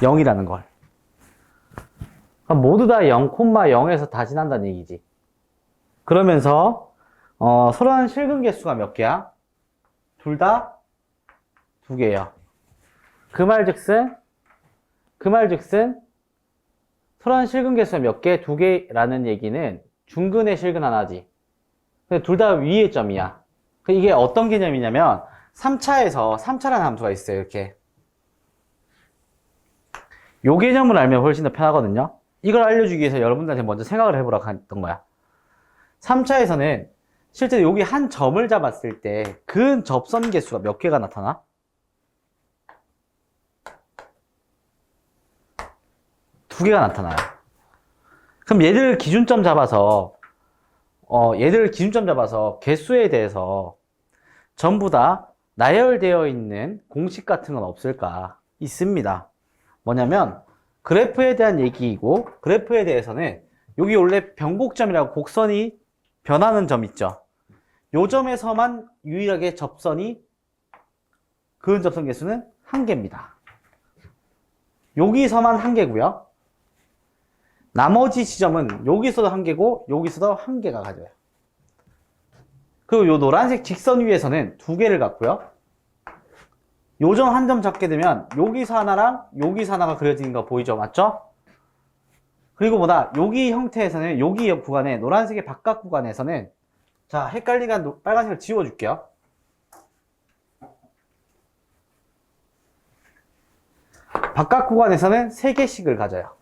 0이라는 걸. 그럼 모두 다 0,0에서 다 지난다는 얘기지. 그러면서 서로 한 실근 개수가 몇 개야? 둘 다 2개예요. 그 말즉슨 서로 한 실근 개수가 몇 개? 2개라는 얘기는 중근의 실근 하나지. 근데 둘 다 위의 점이야. 이게 어떤 개념이냐면 3차라는 함수가 있어요. 이렇게. 요 개념을 알면 훨씬 더 편하거든요. 이걸 알려주기 위해서 여러분들한테 먼저 생각을 해보라고 했던 거야. 3차에서는 실제로 여기 한 점을 잡았을 때 그 접선 개수가 몇 개가 나타나? 두 개가 나타나요. 그럼 얘들 기준점 잡아서 개수에 대해서 전부 다 나열되어 있는 공식 같은 건 없을까? 있습니다. 뭐냐면 그래프에 대한 얘기이고, 그래프에 대해서는 여기 원래 변곡점이라고 곡선이 변하는 점 있죠. 요 점에서만 유일하게 그은 접선 개수는 1개입니다. 여기서만 1개고요. 나머지 지점은 여기서도 1개고 여기서도 1개가 가져요. 그리고 요 노란색 직선 위에서는 2개를 갖고요. 요 점 한 점 잡게 되면 여기서 하나랑 여기서 하나가 그려지는 거 보이죠? 맞죠? 그리고 여기 형태에서는 여기 구간에 노란색의 바깥 구간에서는 자, 헷갈리니까 빨간색을 지워줄게요. 바깥 구간에서는 3개씩을 가져요.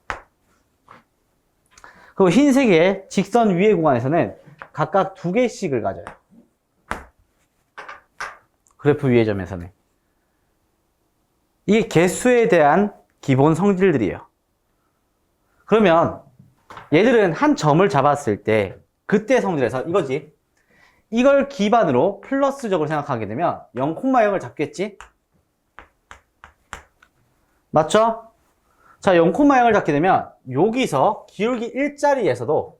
그리고 흰색의 직선 위의 구간에서는 각각 2개씩을 가져요. 그래프 위의 점에서는. 이게 개수에 대한 기본 성질들이에요. 그러면 얘들은 한 점을 잡았을 때 그때 성질에서 이거지. 이걸 기반으로 플러스적으로 생각하게 되면 0,0을 잡겠지? 맞죠? 자, 0,0을 잡게 되면 여기서 기울기 1자리에서도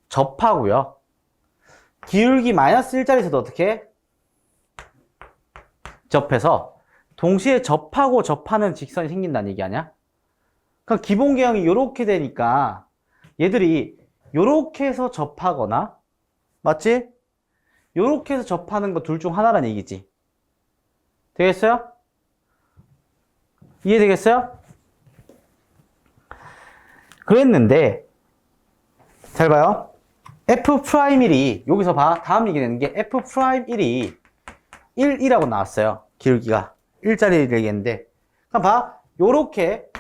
접하고요. 기울기 마이너스 1자리에서도 어떻게? 접해서 동시에 접하고 접하는 직선이 생긴다는 얘기 아니야? 그럼 기본 개형이 이렇게 되니까 얘들이 이렇게 해서 접하거나, 맞지? 이렇게 해서 접하는 거 둘 중 하나라는 얘기지. 되겠어요? 이해되겠어요? 그랬는데 잘 봐요. F'1이 여기서 봐. 다음 얘기 되는 게 F'1이 1이라고 나왔어요. 기울기가 1짜리 얘기했는데, 그럼 봐. 요렇게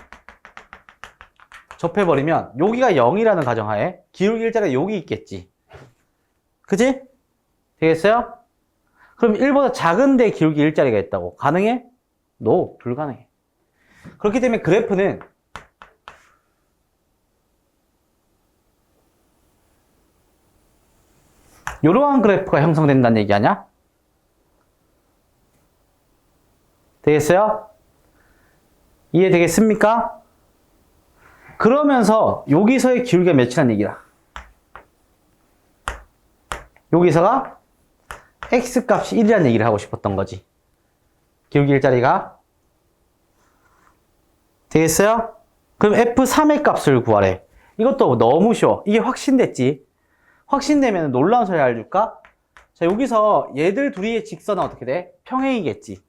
접해버리면 여기가 0이라는 가정하에 기울기 1자리가 여기 있겠지. 그치? 되겠어요? 그럼 1보다 작은데 기울기 1자리가 있다고. 가능해? No, 불가능해. 그렇기 때문에 그래프는 이러한 그래프가 형성된다는 얘기 아니야? 되겠어요? 이해되겠습니까? 그러면서 여기서의 기울기가 몇이라는 얘기다. 여기서가 x값이 1이라는 얘기를 하고 싶었던 거지. 기울기 1자리가. 되겠어요? 그럼 f3의 값을 구하래. 이것도 너무 쉬워. 이게 확신됐지. 확신되면 놀라운 소리 알려줄까? 자, 여기서 얘들 둘이의 직선은 어떻게 돼? 평행이겠지.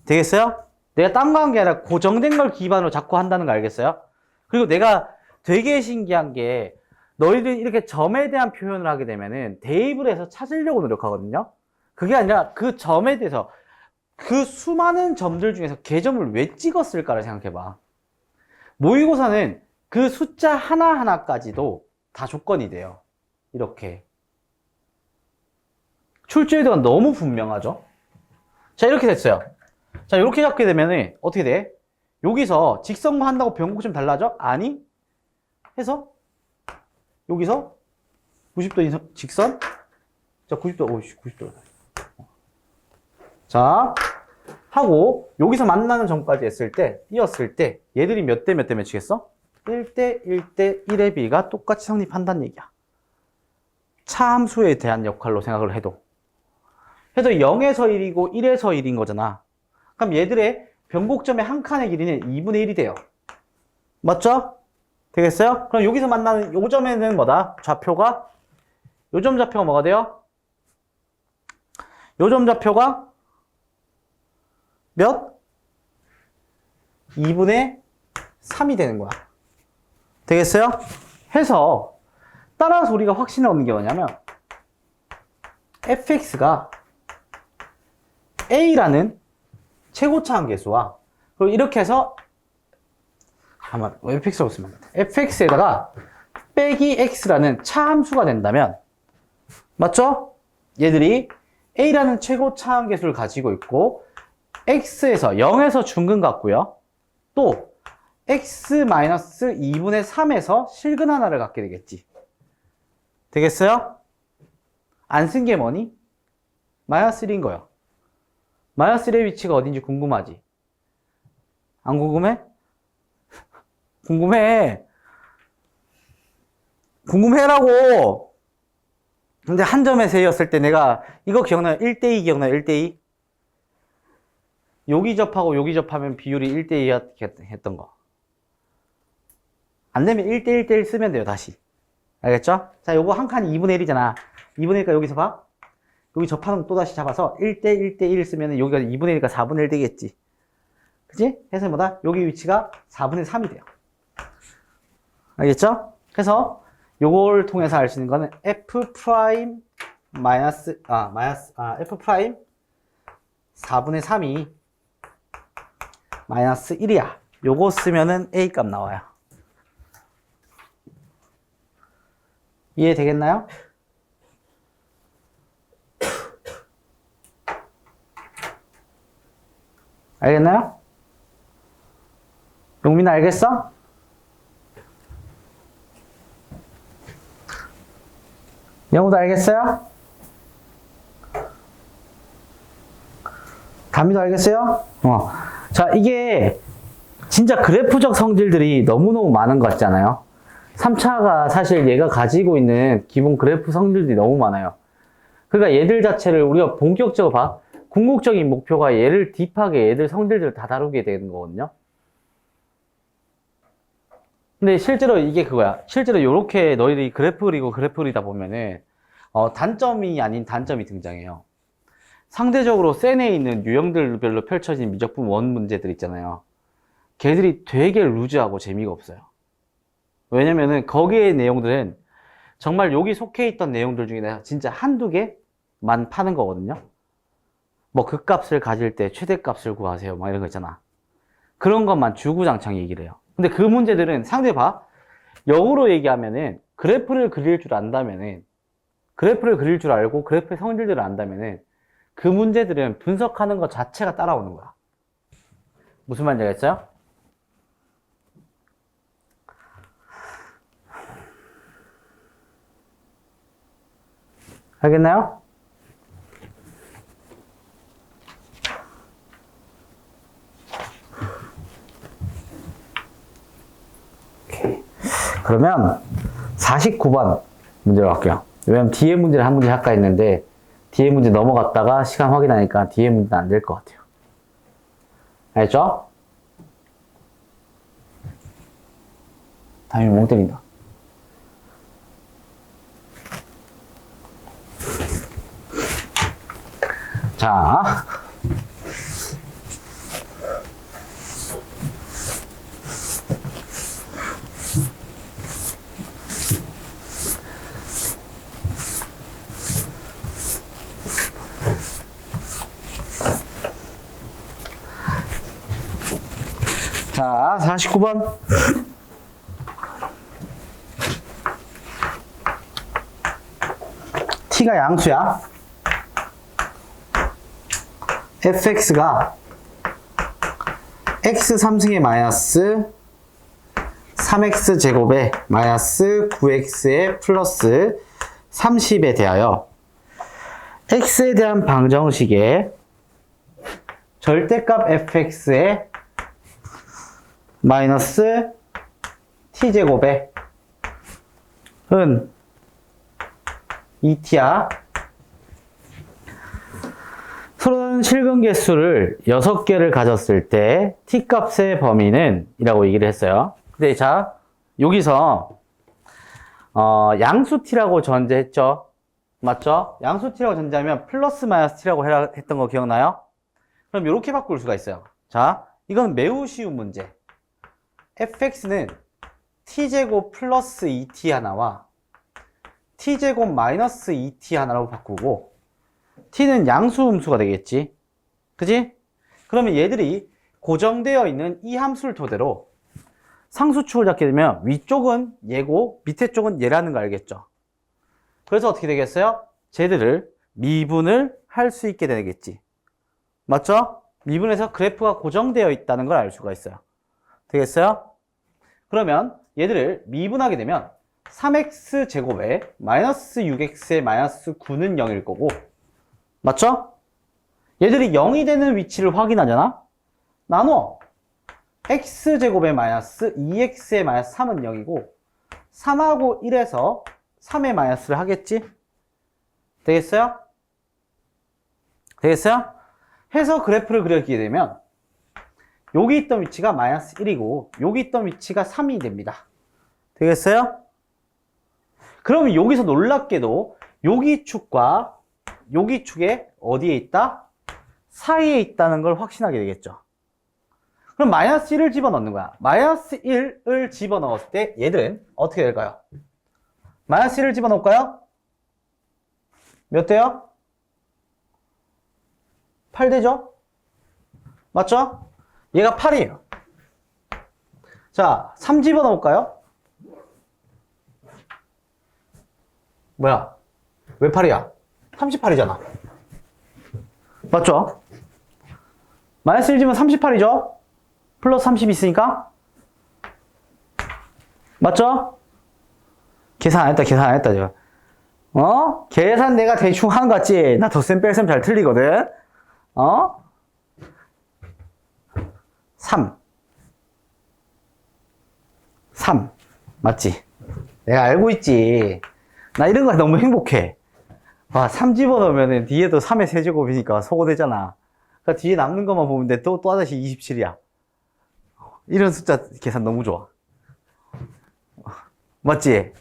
되겠어요? 내가 딴 거 한 게 아니라 고정된 걸 기반으로 자꾸 한다는 거 알겠어요? 그리고 내가 되게 신기한 게 너희들이 이렇게 점에 대한 표현을 하게 되면은 대입을 해서 찾으려고 노력하거든요? 그게 아니라 그 점에 대해서 그 수많은 점들 중에서 개점을 왜 찍었을까를 생각해봐. 모의고사는 그 숫자 하나하나까지도 다 조건이 돼요. 이렇게. 출제도가 너무 분명하죠? 자, 이렇게 됐어요. 자, 이렇게 잡게 되면 어떻게 돼? 여기서 직선과 한다고 변곡점 달라져? 아니? 해서 여기서 90도 직선. 자, 90도, 오이씨, 90도. 자, 하고 여기서 만나는 점까지 했을 때, 이었을 때 얘들이 몇 대 몇 대 몇이겠어? 1대 1대 1의 비가 똑같이 성립한다는 얘기야. 차함수에 대한 역할로 생각을 해도 0에서 1이고 1에서 1인 거잖아. 그럼 얘들의 변곡점의 한 칸의 길이는 2분의 1이 돼요. 맞죠? 되겠어요? 그럼 여기서 만나는 요 점에는 뭐다? 좌표가 요 점 좌표가 뭐가 돼요? 요 점 좌표가 몇? 2분의 3이 되는 거야. 되겠어요? 해서 따라서 우리가 확신을 얻는 게 뭐냐면 fx가 a라는 최고차항 계수와 그리고 이렇게 해서 아마 fx라고 쓰면 안 돼. fx에다가 빼기 x라는 차함수가 된다면 맞죠? 얘들이 a라는 최고차항 계수를 가지고 있고 x에서 0에서 중근 같고요. 또 x-2분의 3에서 실근 하나를 갖게 되겠지. 되겠어요? 안 쓴 게 뭐니? 마이너스 1인 거예요. 마이너스 1의 위치가 어딘지 궁금하지? 안 궁금해? 궁금해. 궁금해라고. 근데 한 점의 세였을 때 내가 이거 기억나요? 1대2 기억나요? 1대2? 여기 접하고 여기 접하면 비율이 1대2 했던 거. 안 되면 1대1대1 쓰면 돼요, 다시. 알겠죠? 자, 요거 한 칸이 2분의 1이잖아. 2분의 1이니까 여기서 봐. 여기 접하는 거 또 다시 잡아서 1대1대1 쓰면 여기가 2분의 1이니까 4분의 1 되겠지. 그치? 해서 뭐다? 여기 위치가 4분의 3이 돼요. 알겠죠? 그래서 요걸 통해서 알 수 있는 거는 f 프라임 f 프라임 4분의 3이 마이너스 1이야. 요거 쓰면은 a 값 나와요. 이해되겠나요? 알겠나요? 용민 알겠어? 영우도 알겠어요? 담이도 알겠어요? 자, 이게 진짜 그래프적 성질들이 너무너무 많은 것 같잖아요. 3차가 사실 얘가 가지고 있는 기본 그래프 성질들이 너무 많아요. 그러니까 얘들 자체를 우리가 본격적으로 봐. 궁극적인 목표가 얘를 딥하게 얘들 성질들을 다 다루게 되는 거거든요. 근데 실제로 이게 그거야. 실제로 이렇게 너희들이 그래프 그리고 그래프 그리다 보면은 단점이 아닌 단점이 등장해요. 상대적으로 센에 있는 유형들별로 펼쳐진 미적분 원 문제들 있잖아요. 걔들이 되게 루즈하고 재미가 없어요. 왜냐면은 거기에 내용들은 정말 여기 속해 있던 내용들 중에 진짜 한두 개만 파는 거거든요. 뭐 극값을 가질 때 최대값을 구하세요. 막 이런 거 있잖아. 그런 것만 주구장창 얘기를 해요. 근데 그 문제들은 상대 봐. 역으로 얘기하면은 그래프를 그릴 줄 안다면은 그래프를 그릴 줄 알고 그래프의 성질들을 안다면은 그 문제들은 분석하는 것 자체가 따라오는 거야. 무슨 말인지 알겠어요? 알겠나요? 오케이. 그러면 49번 문제로 갈게요. 왜냐면 뒤에 문제를 한 문제 할까 했는데 뒤에 문제 넘어갔다가 시간 확인하니까 뒤에 문제는 안 될 것 같아요. 알겠죠? 담임이 멍 때린다. 자, 자, 49번. t가 양수야. fx가 x 3승의 마이너스 3x 제곱에 마이너스 9x의 플러스 30에 대하여 x에 대한 방정식에 절대값 fx의 마이너스 t제곱에 은 2t야. 서로는 이런 실근 개수를 6개를 가졌을 때 t값의 범위는 이라고 얘기를 했어요. 근데 자, 여기서 양수 t라고 전제했죠. 맞죠? 양수 t라고 전제하면 플러스 마이너스 t라고 했던 거 기억나요? 그럼 이렇게 바꿀 수가 있어요. 자, 이건 매우 쉬운 문제. fx는 t제곱 플러스 2t 하나와 t제곱 마이너스 2t 하나로 바꾸고 t는 양수 음수가 되겠지. 그지? 그러면 얘들이 고정되어 있는 이 함수를 토대로 상수축을 잡게 되면 위쪽은 얘고 밑에 쪽은 얘라는 거 알겠죠? 그래서 어떻게 되겠어요? 쟤들을 미분을 할 수 있게 되겠지. 맞죠? 미분에서 그래프가 고정되어 있다는 걸 알 수가 있어요. 되겠어요? 그러면 얘들을 미분하게 되면 3x제곱에 마이너스 6x에 마이너스 9는 0일 거고, 맞죠? 얘들이 0이 되는 위치를 확인하잖아? 나눠. x제곱에 마이너스 2x에 마이너스 3은 0이고 3하고 1에서 3의 마이너스를 하겠지? 되겠어요? 되겠어요? 해서 그래프를 그리게 되면 여기 있던 위치가 마이너스 1이고 여기 있던 위치가 3이 됩니다. 되겠어요? 그러면 여기서 놀랍게도 여기 축과 여기 축에 어디에 있다? 사이에 있다는 걸 확신하게 되겠죠. 그럼 마이너스 1을 집어넣는 거야. 마이너스 1을 집어넣었을 때 얘들은 어떻게 될까요? 마이너스 1을 집어넣을까요? 몇 대요? 8 되죠? 맞죠? 얘가 8이에요. 자, 3 집어넣을까요? 뭐야? 왜 8이야? 38이잖아. 맞죠? 마이너스 1 집으면 38이죠? 플러스 30 있으니까? 맞죠? 계산 안 했다, 계산 안 했다, 제가. 계산 내가 대충 한 거 같지? 나 덧셈 뺄셈 잘 틀리거든? 3. 맞지? 내가 알고 있지. 나 이런 거 너무 행복해. 3 집어넣으면 뒤에도 3의 세제곱이니까 소거되잖아. 그러니까 뒤에 남는 것만 보면 돼. 또다시 27이야. 이런 숫자 계산 너무 좋아. 맞지?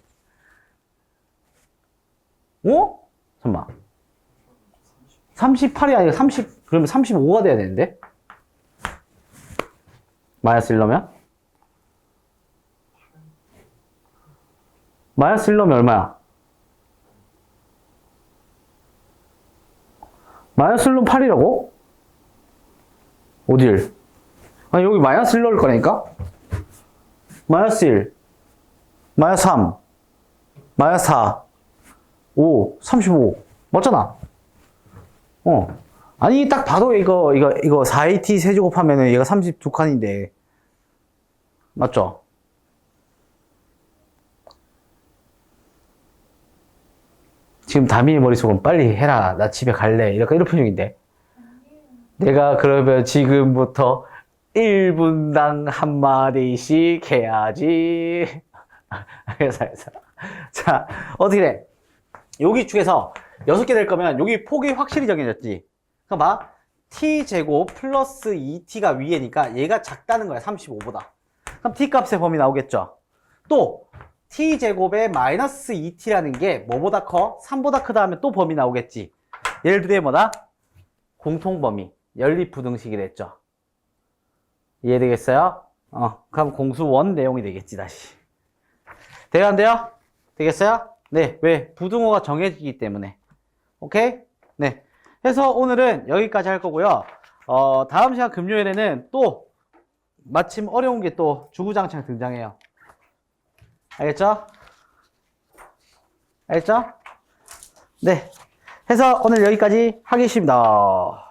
잠깐만. 38이 아니라 30, 그러면 35가 돼야 되는데? 마이너스 1 넣으면? 마이너스 1 넣으면 얼마야? 마이너스 1 넣으면 8이라고? 어딜? 아니, 여기 마이너스 1 넣을 거라니까? 마이너스 1, 마이너스 3, 마이너스 4, 5, 35. 맞잖아? 아니, 딱 봐도 이거 4AT 세제곱하면은 얘가 32칸인데. 맞죠? 지금 다미의 머릿속은 빨리 해라. 나 집에 갈래. 이런 표정인데. 내가 그러면 지금부터 1분당 한 마디씩 해야지. 알겠어. 자, 어떻게 돼? 여기 축에서 6개 될 거면 여기 폭이 확실히 정해졌지. 그럼 봐. t제곱 플러스 2t가 위에니까 얘가 작다는 거야. 35보다. 그럼 t값의 범위 나오겠죠. 또 t제곱에 마이너스 2t라는 게 뭐보다 커? 3보다 크다 하면 또 범위 나오겠지. 예를 들어 뭐다? 공통범위. 연립부등식이 됐죠. 이해되겠어요? 그럼 공수 원 내용이 되겠지, 다시. 돼요, 안 돼요? 되겠어요? 네, 왜? 부등호가 정해지기 때문에. 오케이? 네. 해서 오늘은 여기까지 할 거고요. 다음 시간 금요일에는 또 마침 어려운 게 또 주구장창 등장해요. 알겠죠? 알겠죠? 네. 해서 오늘 여기까지 하겠습니다.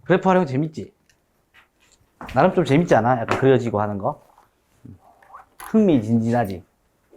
그래프 활용 재밌지? 나름 좀 재밌지 않아? 약간 그려지고 하는 거? 흥미진진하지?